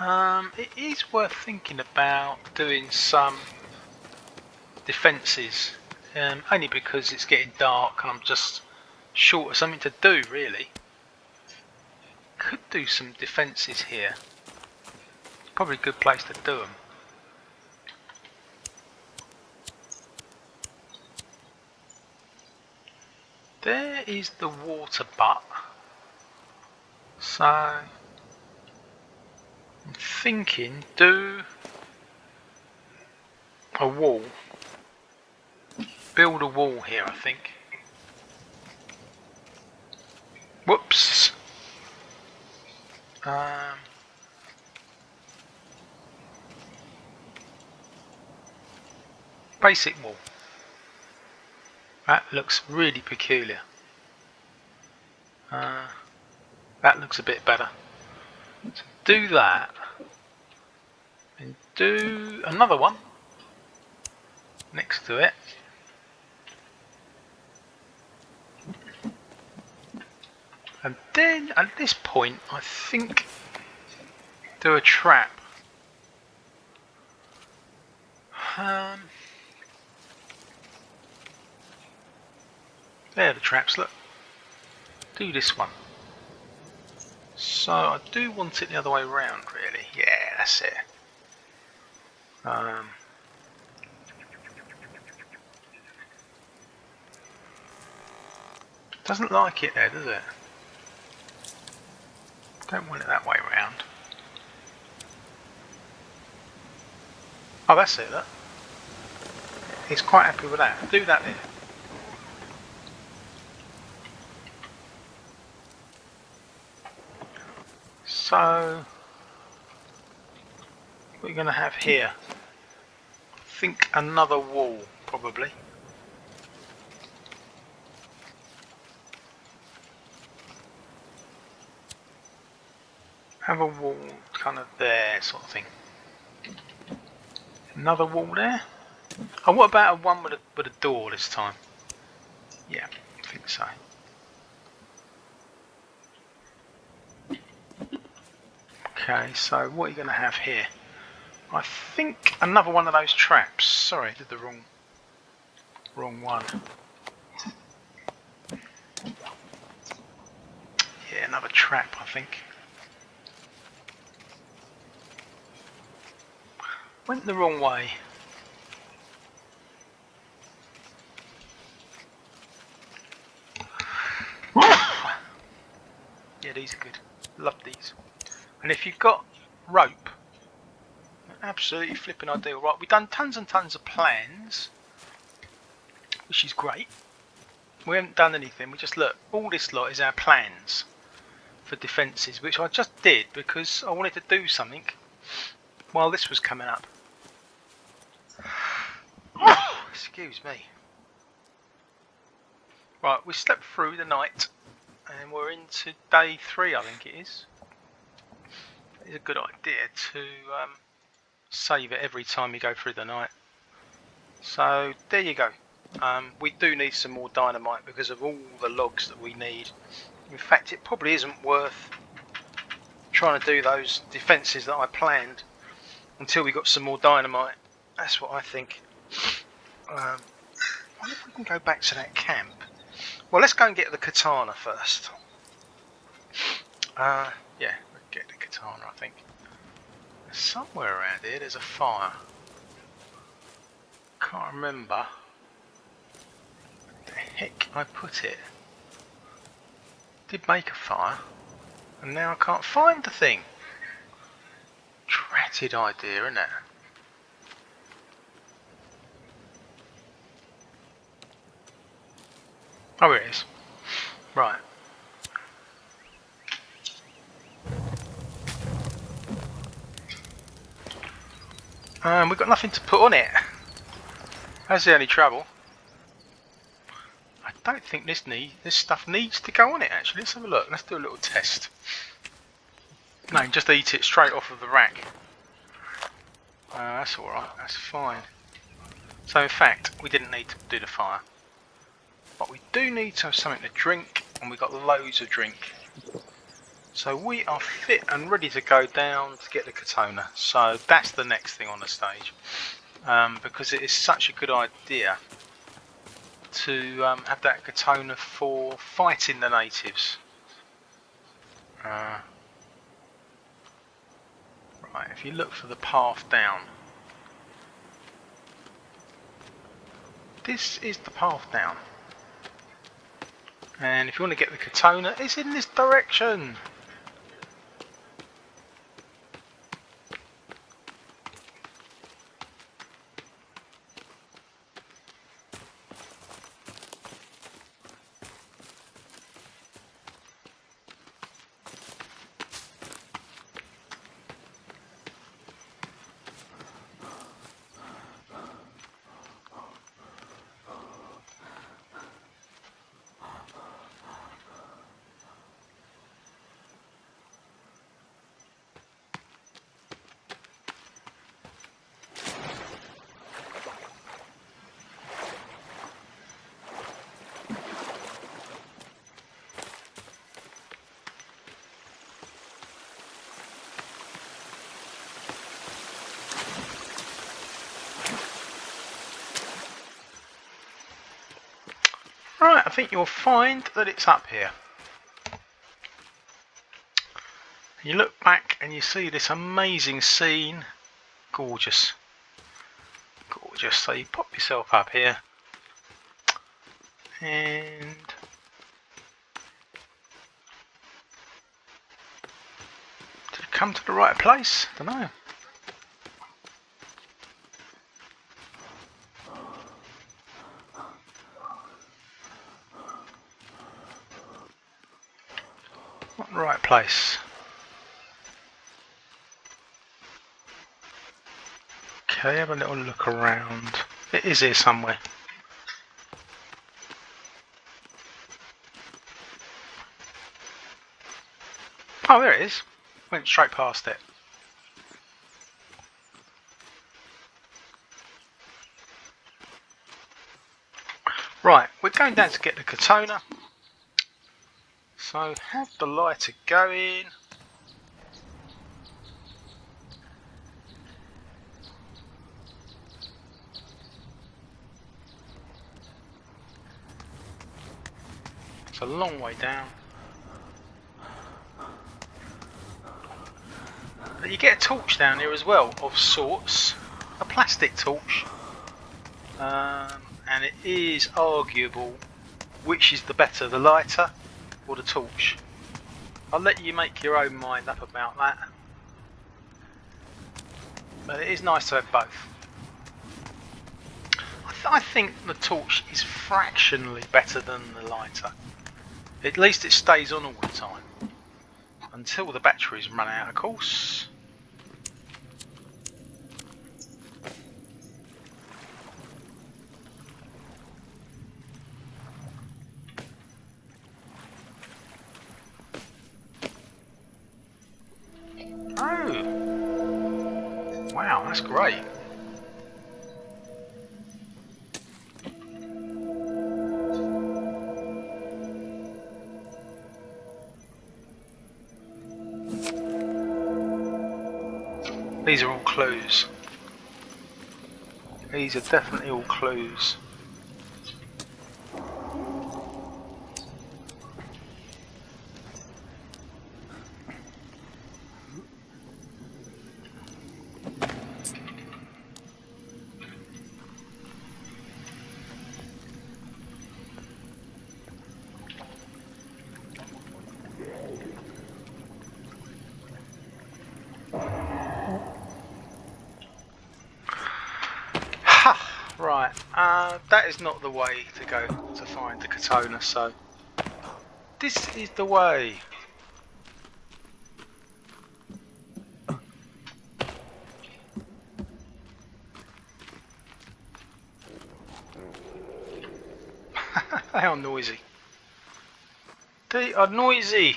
It is worth thinking about doing some defences, only because it's getting dark and I'm just short of something to do really. Could do some defences here. Probably a good place to do them. There is the water butt. So I'm thinking do a wall. Build a wall here, I think. Whoops. Basic wall. That looks really peculiar. That looks a bit better. So do that. And do another one next to it. And then at this point I think do a trap. There are the traps, look. Do this one. So I do want it the other way around really. Yeah, that's it. Doesn't like it there, does it? Don't want it that way round. Oh, that's it, look. He's quite happy with that. Do that then. So, what are you going to have here? I think another wall, probably. Have a wall kind of there, sort of thing. Another wall there. Oh, what about a one with a door this time? Yeah, I think so. Okay, so what are you going to have here? I think another one of those traps. Sorry, I did the wrong one. Yeah, another trap, I think. Went the wrong way. Yeah, these are good. Love these. And if you've got rope, absolutely flipping ideal. Right, we've done tons and tons of plans, which is great. We haven't done anything. We just look. All this lot is our plans for defences, which I just did because I wanted to do something while this was coming up. Excuse me. Right, we slept through the night and we're into day 3, I think it is. It's a good idea to save it every time you go through the night. So there you go. We do need some more dynamite because of all the logs that we need. In fact, it probably isn't worth trying to do those defences that I planned until we got some more dynamite. That's what I think. I wonder if we can go back to that camp. Well, let's go and get the katana first. Yeah, we'll get the katana, I think. Somewhere around here there's a fire. can't remember where the heck I put it. Did make a fire, and now I can't find the thing. Dratted idea, isn't it? Oh, here it is. Right. We've got nothing to put on it. That's the only trouble. I don't think this stuff needs to go on it, actually. Let's have a look. Let's do a little test. No, just eat it straight off of the rack. That's alright. That's fine. So, in fact, we didn't need to do the fire. But we do need to have something to drink, and we've got loads of drink. So we are fit and ready to go down to get the Katona. So that's the next thing on the stage. Because it is such a good idea to have that Katona for fighting the natives. Right, if you look for the path down. This is the path down. And if you want to get the Katona, it's in this direction. Right, I think you'll find that it's up here. You look back and you see this amazing scene. Gorgeous. Gorgeous. So you pop yourself up here. And did you come to the right place? Don't know. Not the right place. Okay, have a little look around. It is here somewhere. Oh, there it is. Went straight past it. Right, we're going down to get the Katona. So have the lighter going. It's a long way down. But you get a torch down here as well, of sorts. A plastic torch. And it is arguable which is the better, the lighter or the torch. I'll let you make your own mind up about that. But it is nice to have both. I think the torch is fractionally better than the lighter. At least it stays on all the time. Until the batteries run out, of course. Oh! Wow, that's great. These are all clues. These are definitely all clues. that is not the way to go to find the Katona, so this is the way. They are noisy. They are noisy.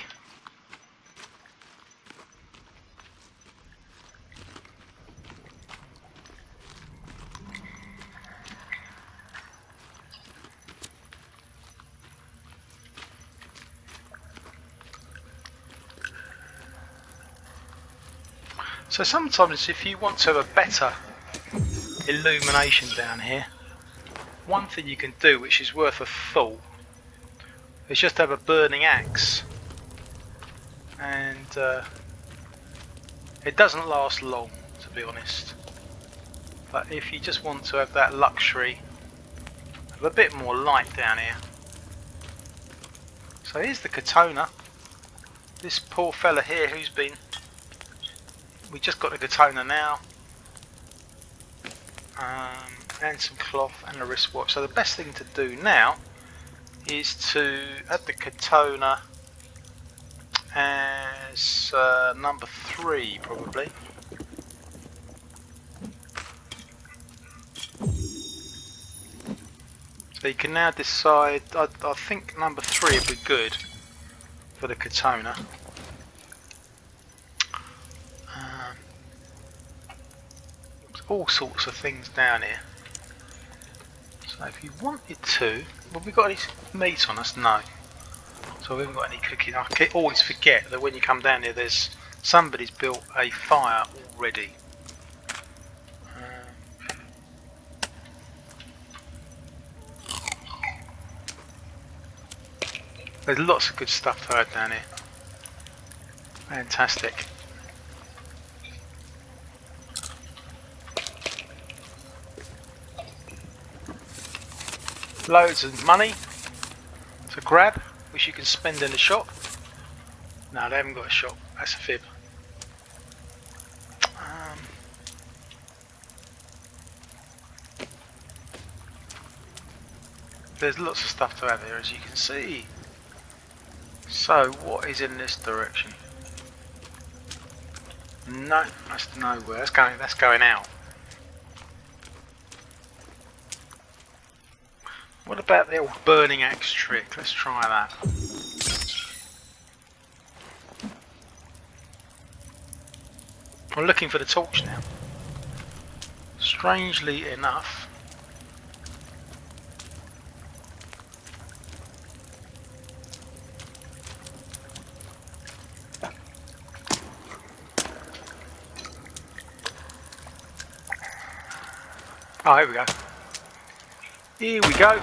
So sometimes if you want to have a better illumination down here, one thing you can do which is worth a thought is just have a burning axe, and it doesn't last long, to be honest, but if you just want to have that luxury of a bit more light down here. So here's the Katona, this poor fella here who's been, we just got the Katona now, and some cloth and a wristwatch. So the best thing to do now is to add the Katona as number 3 probably. So you can now decide, I think number 3 would be good for the Katona. All sorts of things down here. So if you wanted to, well, we got any meat on us? No. So we haven't got any cooking. I always forget that when you come down here, there's somebody's built a fire already. There's lots of good stuff to add down here. Fantastic. Loads of money to grab, which you can spend in the shop. No, they haven't got a shop. That's a fib. There's lots of stuff to have here, as you can see. So, what is in this direction? No, that's nowhere. That's going out. What about the old burning axe trick? Let's try that. I'm looking for the torch now. Strangely enough, oh, here we go. Here we go.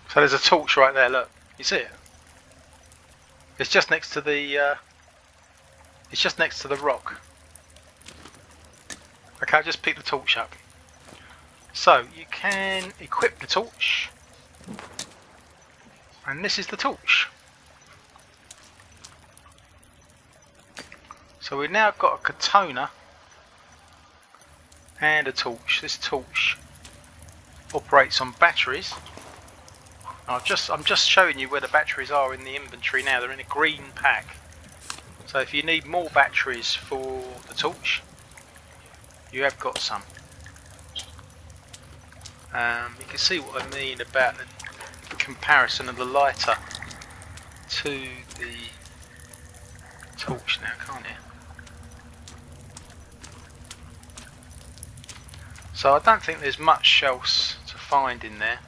So there's a torch right there, look. You see it? It's just next to the rock. Okay, I'll just pick the torch up. So you can equip the torch, and this is the torch. So we've now got a Katona and a torch. This torch operates on batteries. I'm just showing you where the batteries are in the inventory now. They're in a green pack. So if you need more batteries for the torch, you have got some. You can see what I mean about the comparison of the lighter to the torch now, can't you? So I don't think there's much else to find in there.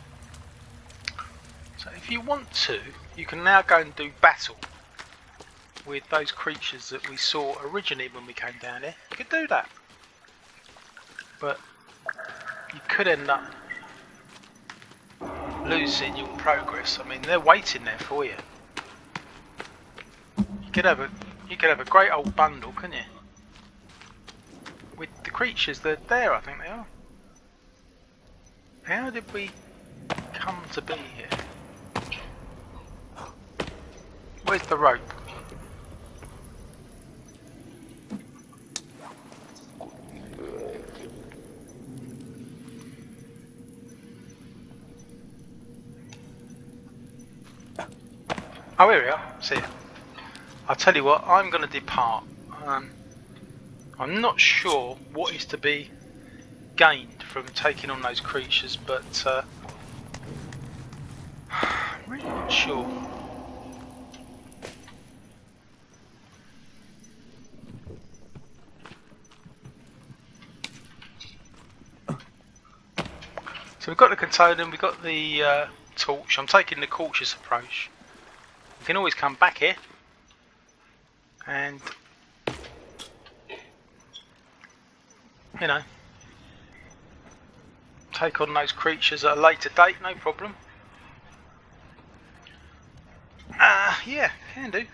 So if you want to, you can now go and do battle with those creatures that we saw originally when we came down here. You could do that. But you could end up losing your progress. I mean, they're waiting there for you. You could have a great old bundle, couldn't you? With the creatures that are there, I think they are. How did we come to be here? Where's the rope? Oh, here we are. See ya. I'll tell you what, I'm going to depart. I'm not sure what is to be gained from taking on those creatures, but I'm really not sure. So we've got the Katona, we've got the torch. I'm taking the cautious approach. We can always come back here and, you know, take on those creatures at a later date, no problem. Yeah, can do.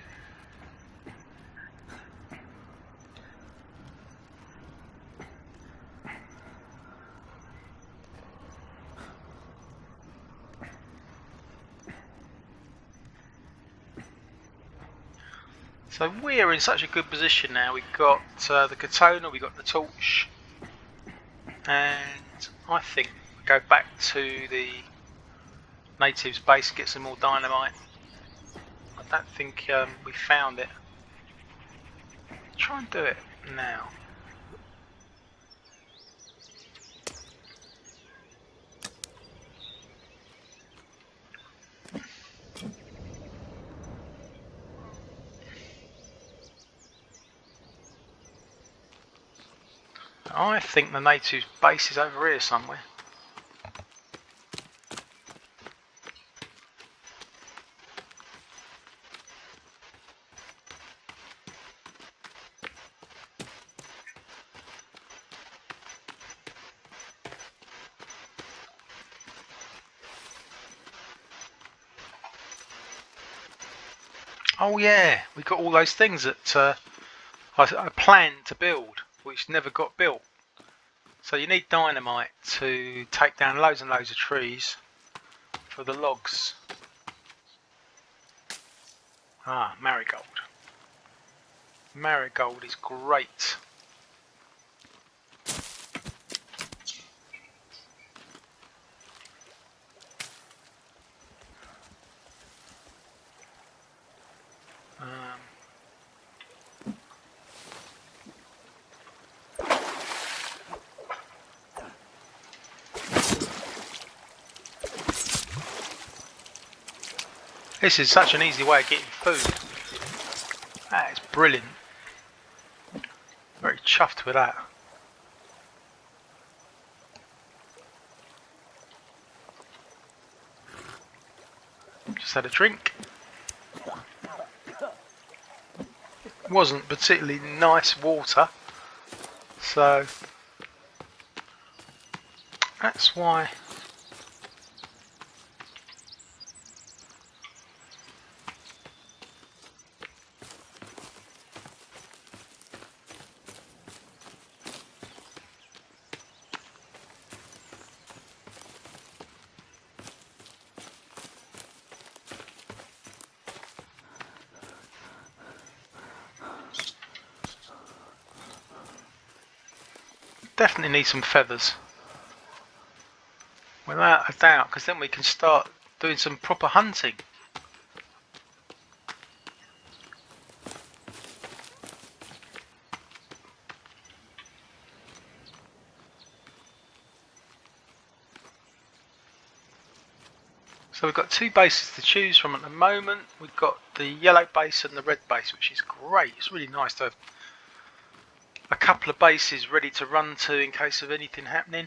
So we're in such a good position now. We've got the Katona, we've got the torch, and I think we go back to the natives' base, get some more dynamite. I don't think we found it. Try and do it now. I think the natives' base is over here somewhere. Oh yeah, we got all those things that I planned to build, which never got built. So you need dynamite to take down loads and loads of trees for the logs. Ah, marigold. Marigold is great. This is such an easy way of getting food. That is brilliant. Very chuffed with that. Just had a drink. Wasn't particularly nice water, so that's why. Definitely need some feathers, without a doubt, because then we can start doing some proper hunting. So we've got two bases to choose from at the moment. We've got the yellow base and the red base, which is great. It's really nice to have a couple of bases ready to run to in case of anything happening.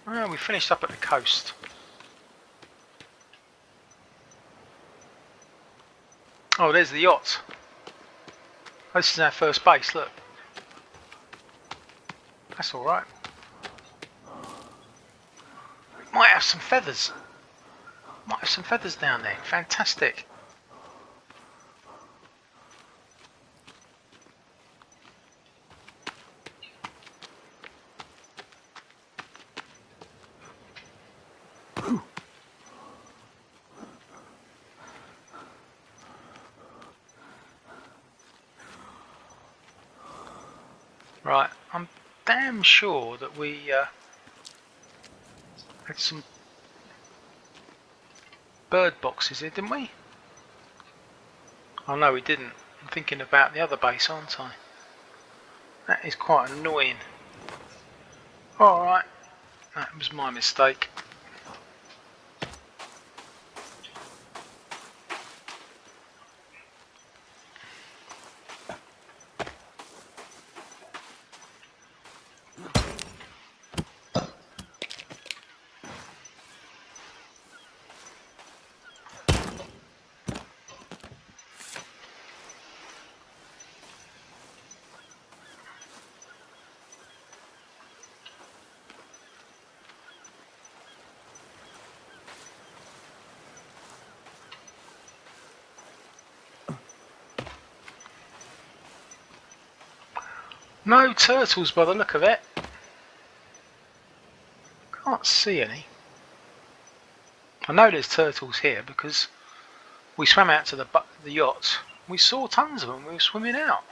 Well, we finished up at the coast. Oh, there's the yacht. This is our first base, look. That's alright. Might have some feathers. Might have some feathers down there. Fantastic. Right, I'm damn sure that we had some bird boxes here, didn't we? Oh no, we didn't. I'm thinking about the other base, aren't I? That is quite annoying. Alright, that was my mistake. No turtles by the look of it. Can't see any. I know there's turtles here because we swam out to the yacht. We saw tons of them. We were swimming out.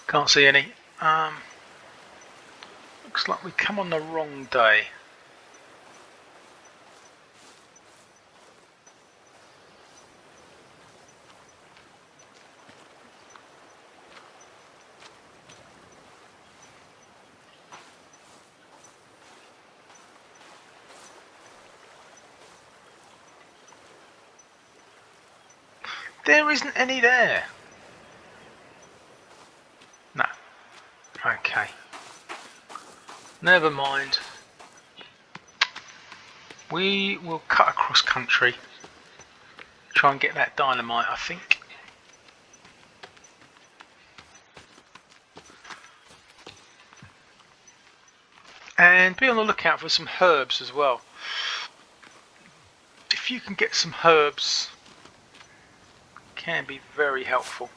Can't see any. Looks like we come on the wrong day. There isn't any there. No. Okay. Never mind. We will cut across country. Try and get that dynamite, I think. And be on the lookout for some herbs as well. If you can get some herbs, it can be very helpful.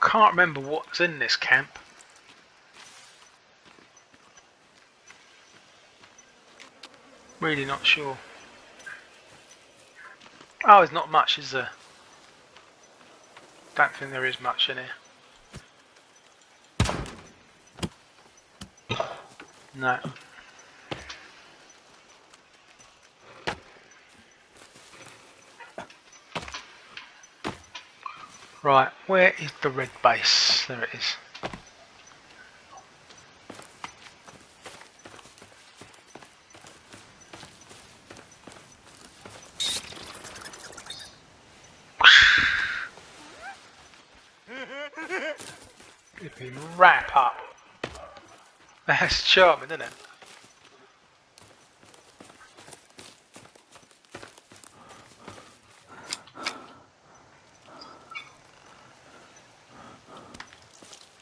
Can't remember what's in this camp. Really not sure. Oh, there's not much, is there? Don't think there is much in here. No. Right, where is the red base? There it is. If we wrap up. That's charming, isn't it?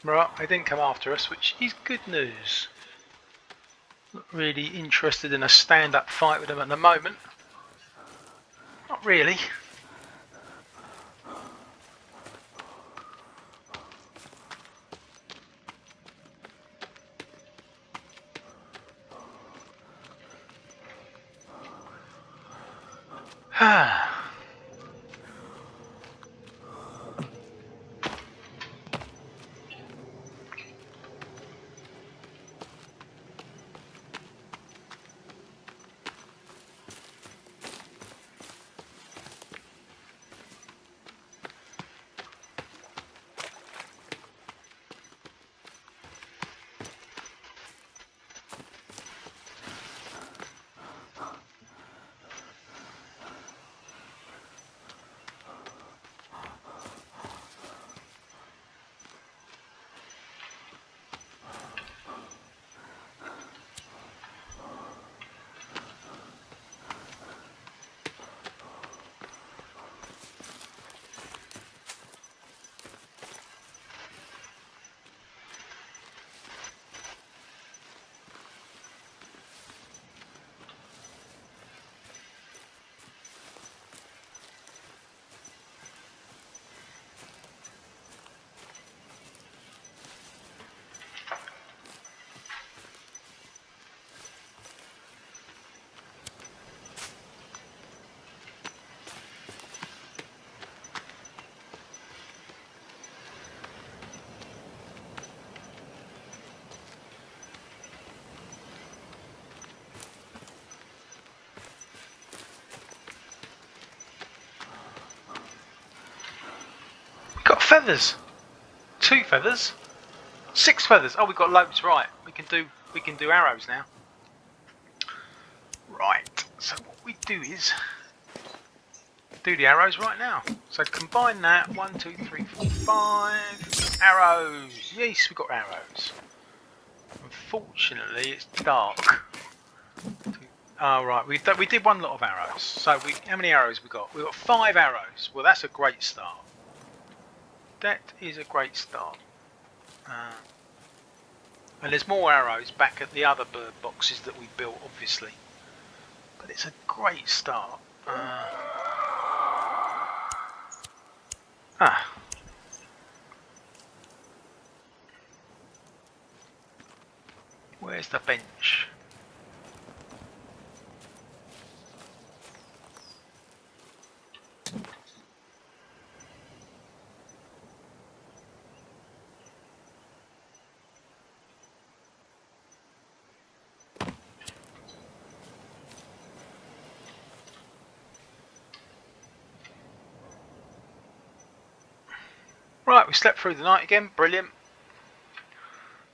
Right, they didn't come after us, which is good news. Not really interested in a stand-up fight with them at the moment. Not really. feathers. 2 feathers. 6 feathers. Oh, we've got loads. Right. We can do arrows now. Right. So what we do is do the arrows right now. So combine that. 1, 2, 3, 4, 5 arrows. Yes, we got arrows. Unfortunately, it's dark. Oh, right. We did one lot of arrows. So how many arrows we got? We got 5 arrows. Well, that's a great start. That is a great start. And there's more arrows back at the other bird boxes that we built, obviously. But it's a great start. Where's the bench? Right, we slept through the night again. Brilliant.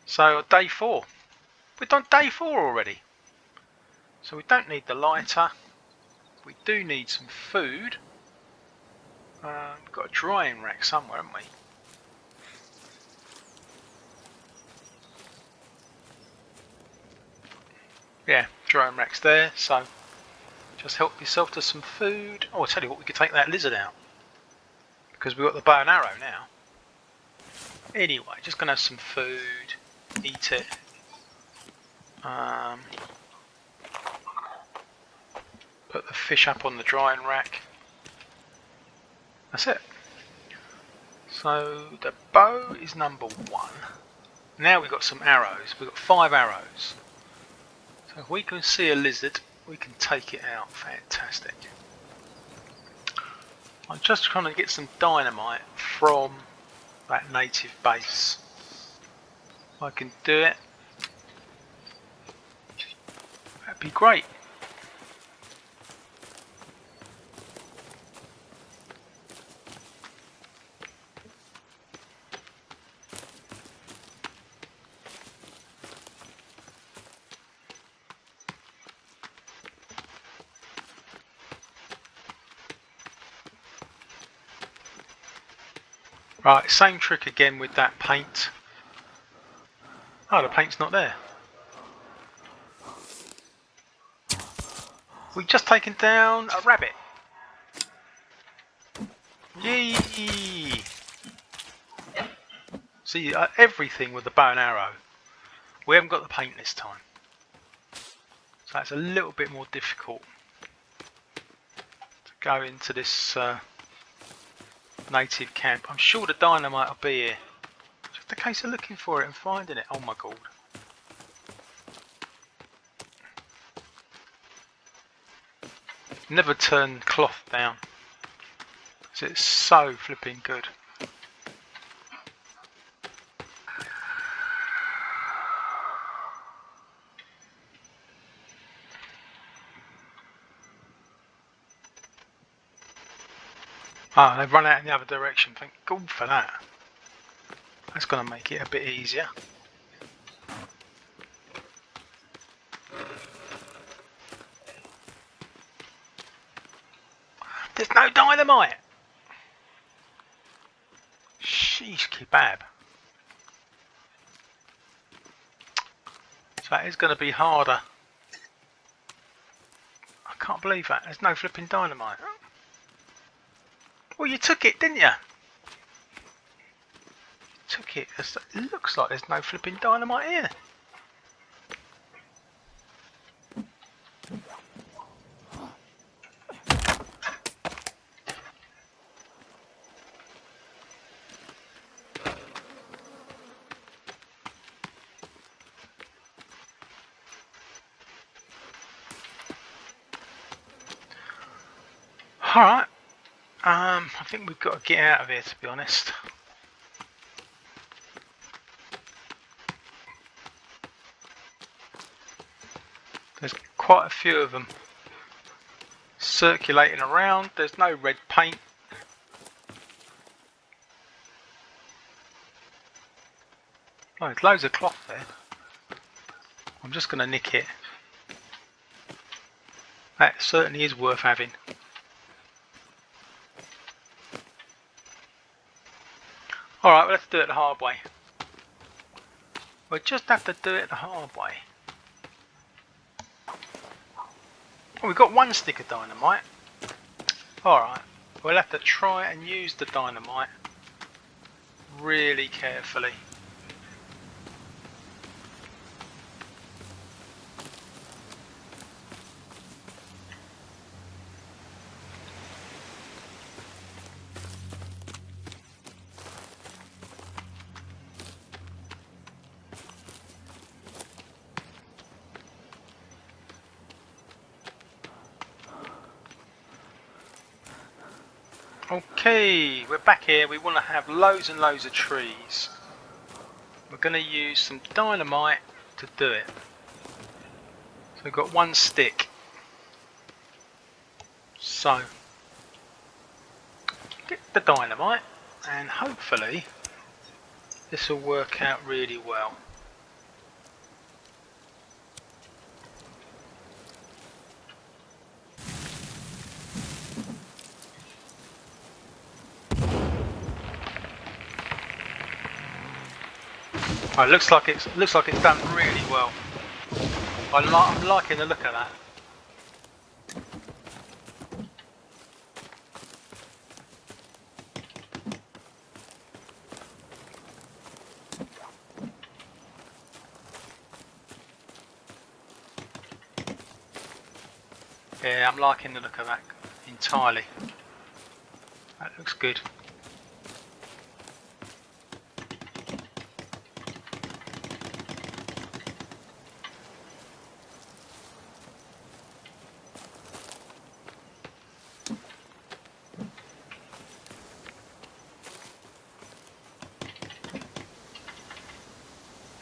So day 4. We've done day 4 already. So we don't need the lighter. We do need some food. We've got a drying rack somewhere, haven't we? Yeah, drying rack's there. So just help yourself to some food. Oh, I'll tell you what, we could take that lizard out. Because we've got the bow and arrow now. Anyway, just going to have some food. Eat it. Put the fish up on the drying rack. That's it. So the bow is number 1. Now we've got some arrows. We've got 5 arrows. So if we can see a lizard, we can take it out. Fantastic. I'm just trying to get some dynamite from that native base. If I can do it, that'd be great. Right, same trick again with that paint. Oh, the paint's not there. We've just taken down a rabbit. Yee! See, everything with the bow and arrow. We haven't got the paint this time. So that's a little bit more difficult to go into this native camp. I'm sure the dynamite will be here. Just a case of looking for it and finding it. Oh my god. Never turn cloth down. It's so flipping good. Ah, they've run out in the other direction. Thank God for that. That's going to make it a bit easier. There's no dynamite! Sheesh kebab. So that is going to be harder. I can't believe that. There's no flipping dynamite. Well, you took it, didn't you? Took it. It looks like there's no flipping dynamite here. Alright. I think we've got to get out of here, to be honest. There's quite a few of them circulating around. There's no red paint. Oh, there's loads of cloth there. I'm just going to nick it. That certainly is worth having. Alright, we'll have to do it the hard way. We'll just have to do it the hard way. Oh, we've got one stick of dynamite. Alright, we'll have to try and use the dynamite really carefully. Okay, we're back here. We want to have loads and loads of trees. We're going to use some dynamite to do it. So we've got one stick. So, get the dynamite and hopefully this will work out really well. Oh, it looks like it's done really well. I'm liking the look of that. Yeah, I'm liking the look of that entirely. That looks good.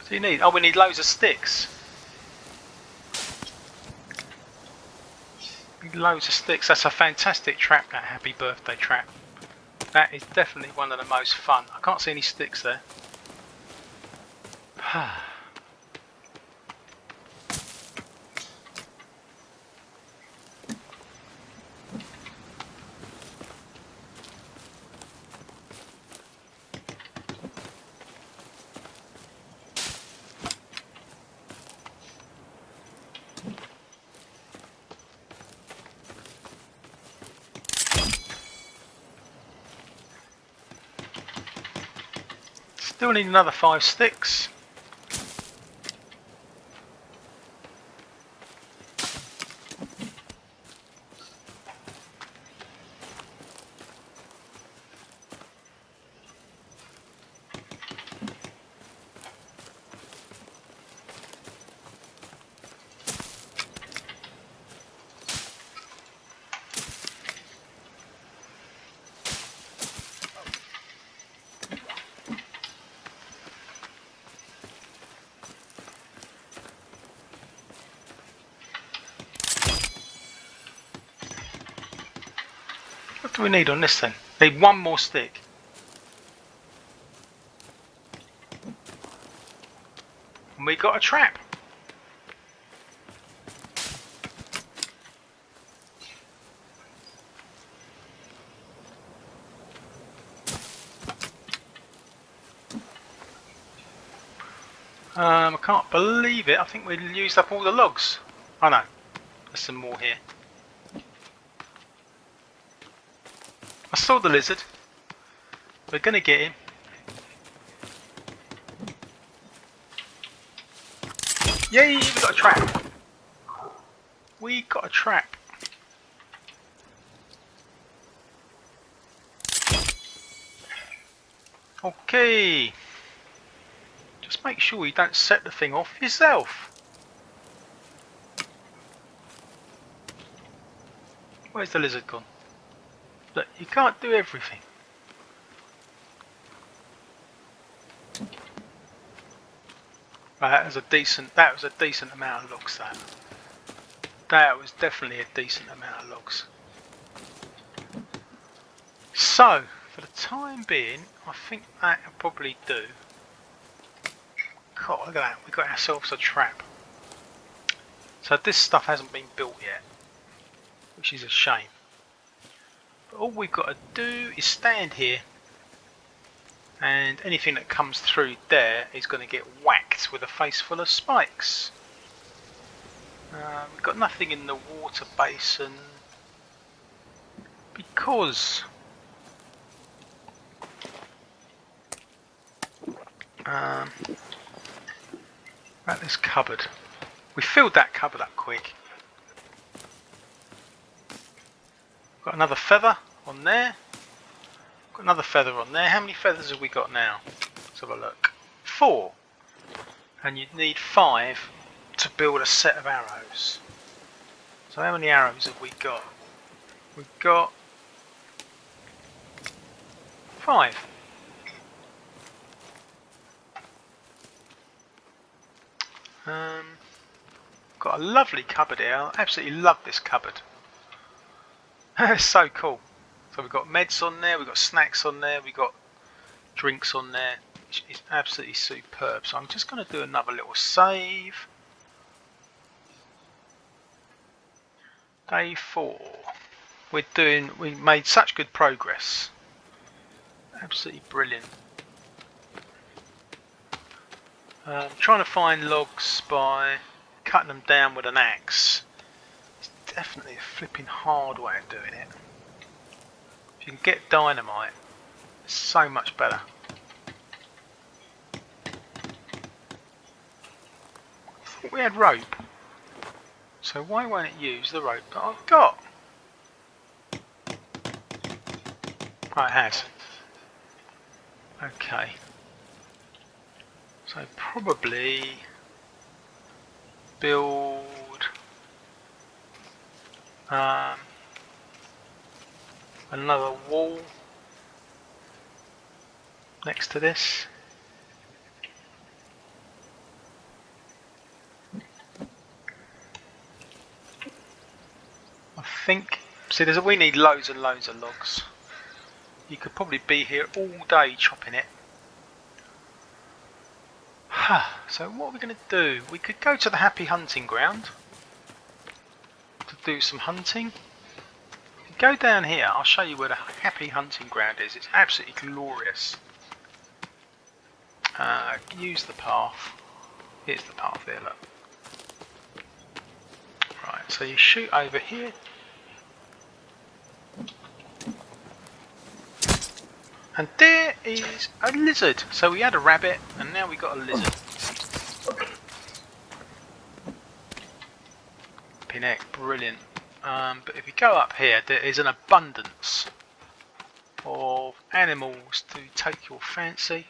So you need, oh, we need loads of sticks. Loads of sticks. That's a fantastic trap, that happy birthday trap. That is definitely one of the most fun. I can't see any sticks there. Still need another 5 sticks. What do we need on this then? Need one more stick. And we got a trap. I can't believe it. I think we used up all the logs. Oh no, there's some more here. I saw the lizard. We're gonna get him. Yay, we got a trap. We got a trap. Okay. Just make sure you don't set the thing off yourself. Where's the lizard gone? Look, you can't do everything. Right, that was a decent amount of logs. That was definitely a decent amount of logs. So, for the time being, I think that will probably do. God, look at that. We got ourselves a trap. So this stuff hasn't been built yet, which is a shame. But all we've got to do is stand here, and anything that comes through there is going to get whacked with a face full of spikes. We've got nothing in the water basin because about this cupboard. We filled that cupboard up quick. Got another feather on there. Got another feather on there. How many feathers have we got now? Let's have a look. 4. And you'd need 5 to build a set of arrows. So how many arrows have we got? We've got 5. Got a lovely cupboard here. I absolutely love this cupboard. It's so cool. So we've got meds on there, we've got snacks on there, we've got drinks on there. It's absolutely superb. So I'm just going to do another little save. Day 4. We made such good progress. Absolutely brilliant. Trying to find logs by cutting them down with an axe. It's definitely a flipping hard way of doing it. If you can get dynamite, it's so much better. I thought we had rope. So why won't it use the rope that I've got? Oh, it has. Okay. So probably build another wall next to this. I think. See, we need loads and loads of logs. You could probably be here all day chopping it. So what are we going to do? We could go to the Happy Hunting Ground to do some hunting. Go down here, I'll show you where the Happy Hunting Ground is. It's absolutely glorious. Use the path. Here's the path there, look. Right, so you shoot over here. And there is a lizard. So we had a rabbit and now we got a lizard. Pinneck, brilliant. But if you go up here, there is an abundance of animals to take your fancy.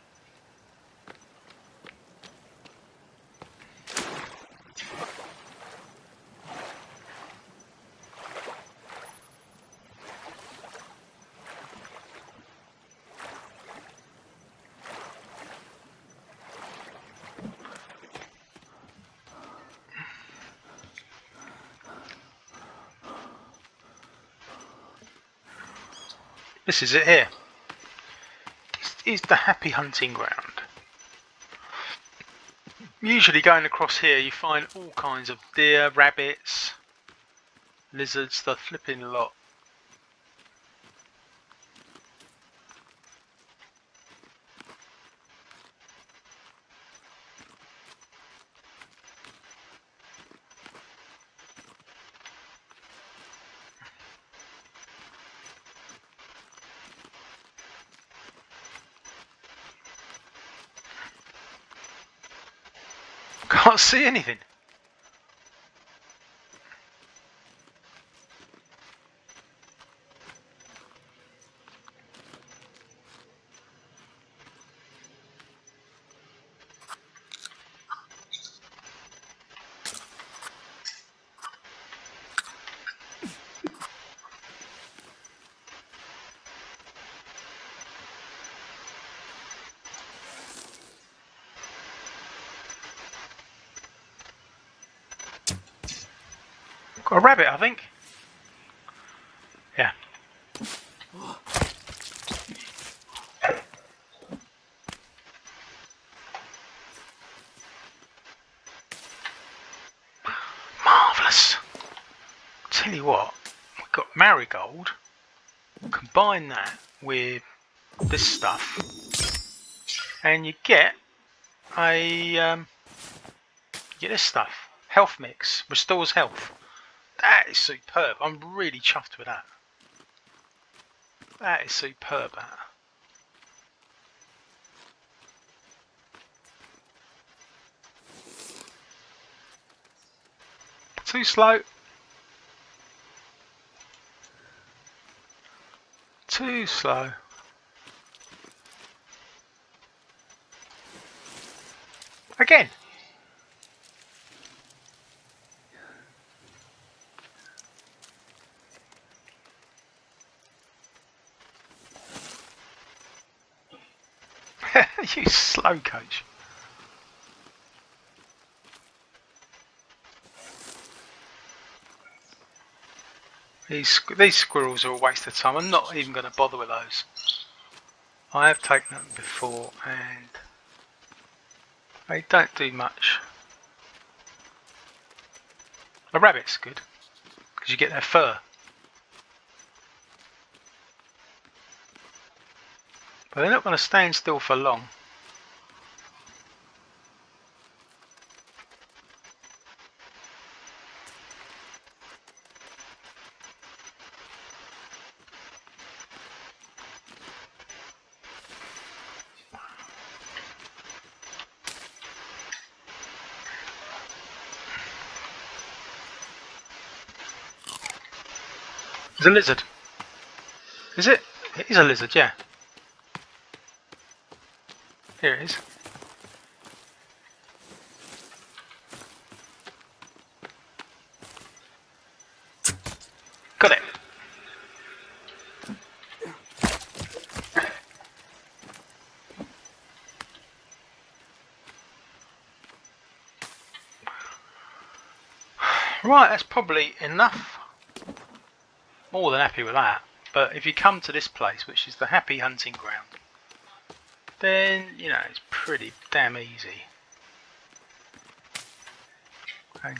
This is it here. This is the Happy Hunting Ground. Usually going across here you find all kinds of deer, rabbits, lizards, the flipping lot. Can't see anything. Got a rabbit, I think. Yeah. you what, we've got marigold. Combine that with this stuff, and you get this stuff. Health mix, restores health. That is superb. I'm really chuffed with that. That is superb. That. Too slow. Too slow. Again. You slow coach. These squirrels are a waste of time. I'm not even going to bother with those. I have taken them before and they don't do much. The rabbit's good because you get their fur. But they're not going to stand still for long. It's a lizard. Is it? It is a lizard, yeah. Here it is. Got it. Right, that's probably enough. More than happy with that. But if you come to this place, which is the happy hunting ground, then, you know, it's pretty damn easy. Okay.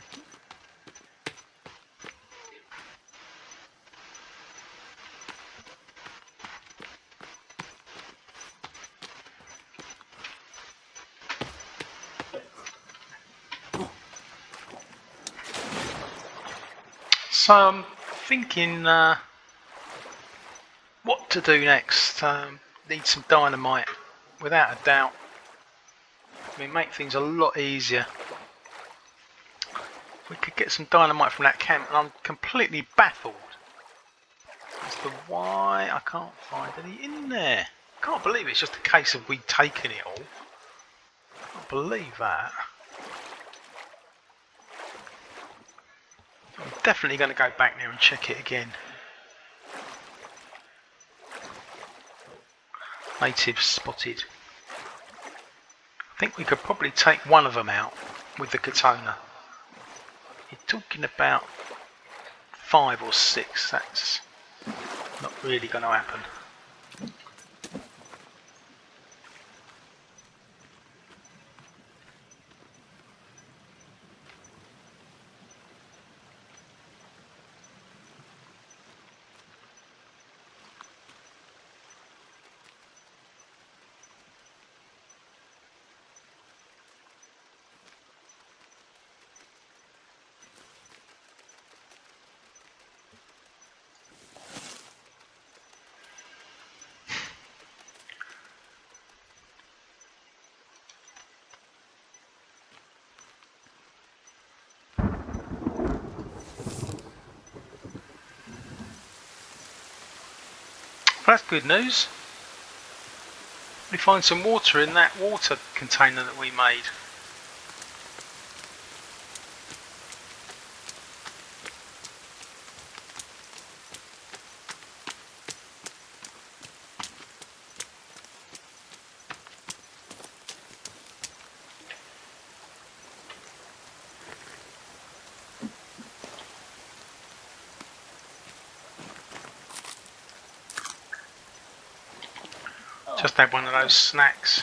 So I'm thinking what to do next. Need some dynamite, without a doubt. I mean, make things a lot easier. We could get some dynamite from that camp, and I'm completely baffled as to why I can't find any in there. I can't believe it's just a case of we taking it all. I can't believe that. I'm definitely going to go back there and check it again. Natives spotted. I think we could probably take one of them out with the Katona. You're talking about 5 or 6. That's not really going to happen. Well, that's good news. We find some water in that water container that we made. Just had one of those snacks.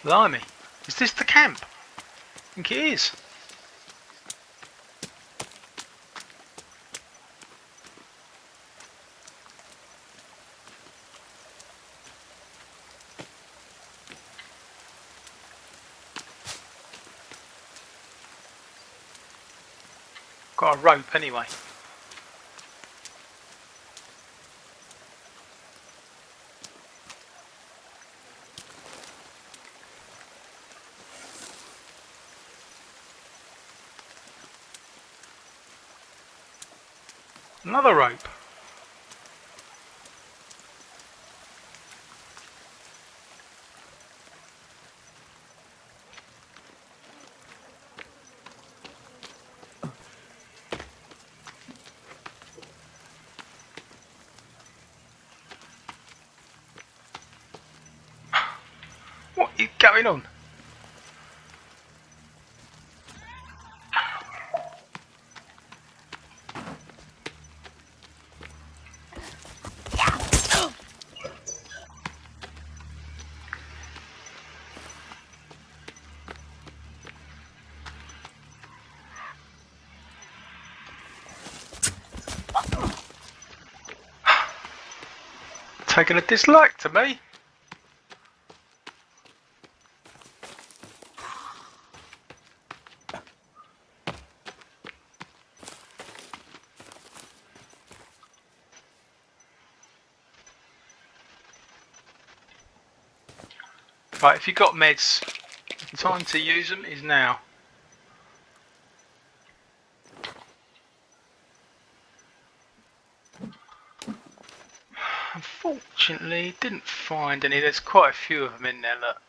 Blimey. Is this the camp? I think it is. Got a rope anyway. Another rope. What is going on? Taking a dislike to me. Right, if you've got meds, the time to use them is now. Unfortunately, didn't find any. There's quite a few of them in there, look.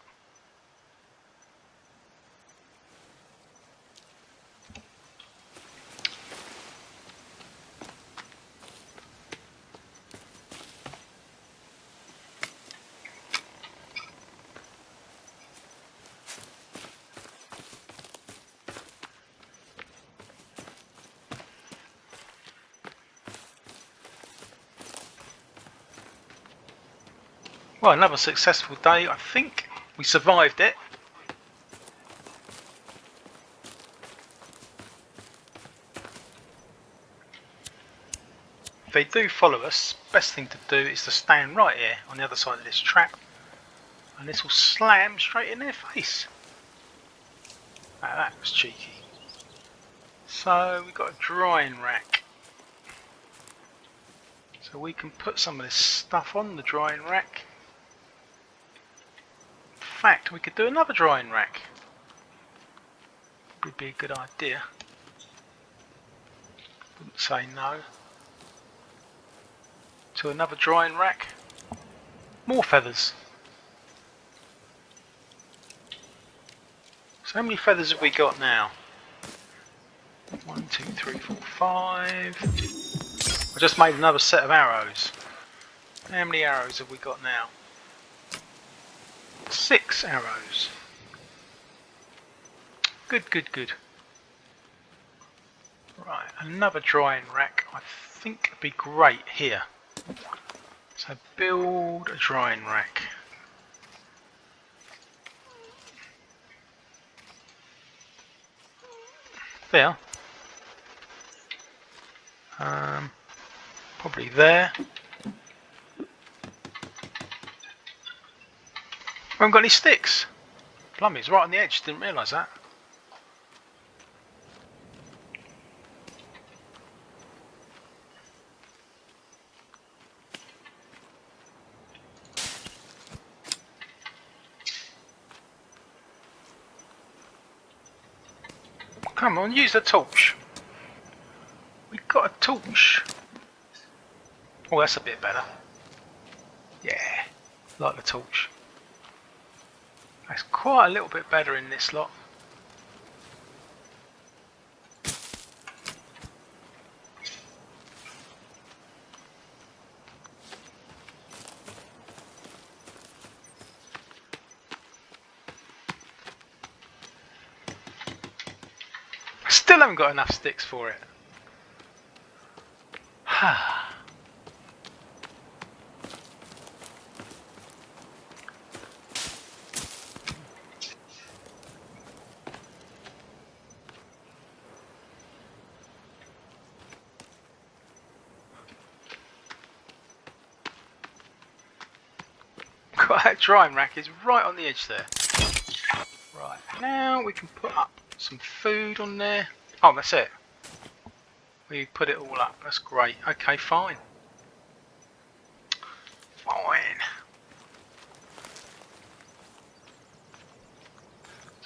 Well, another successful day. I think we survived it. If they do follow us, best thing to do is to stand right here on the other side of this trap, and this will slam straight in their face. Now that was cheeky. So we've got a drying rack. So we can put some of this stuff on the drying rack. In fact, we could do another drying rack. Would be a good idea. Wouldn't say no. To another drying rack. More feathers. So how many feathers have we got now? 1, 2, 3, 4, 5. I just made another set of arrows. How many arrows have we got now? 6 arrows. Good, good, good. Right, another drying rack I think would be great here. So build a drying rack. There. Probably there. I haven't got any sticks. Blimey, it's right on the edge, didn't realise that. Come on, use the torch. We've got a torch. Oh, that's a bit better. Yeah, like the torch. That's quite a little bit better in this lot. Still haven't got enough sticks for it. got that drying rack is right on the edge there. Right, now we can put up some food on there. Oh, that's it. We put it all up. That's great. Okay, fine. Fine.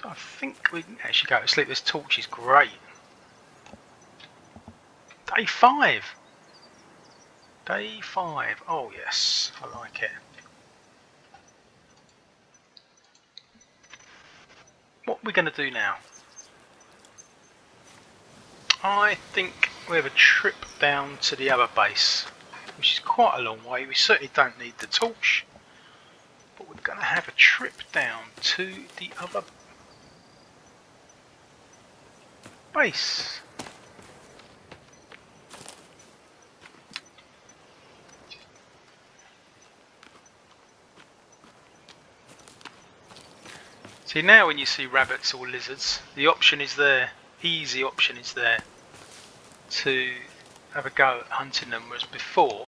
So I think we can actually go to sleep. This torch is great. Day 5. Day 5. Oh yes, I like it. What are we going to do now? I think we have a trip down to the other base, which is quite a long way. We certainly don't need the torch, but we're going to have a trip down to the other base. See, now when you see rabbits or lizards, the option is there, easy option is there to have a go at hunting them, whereas before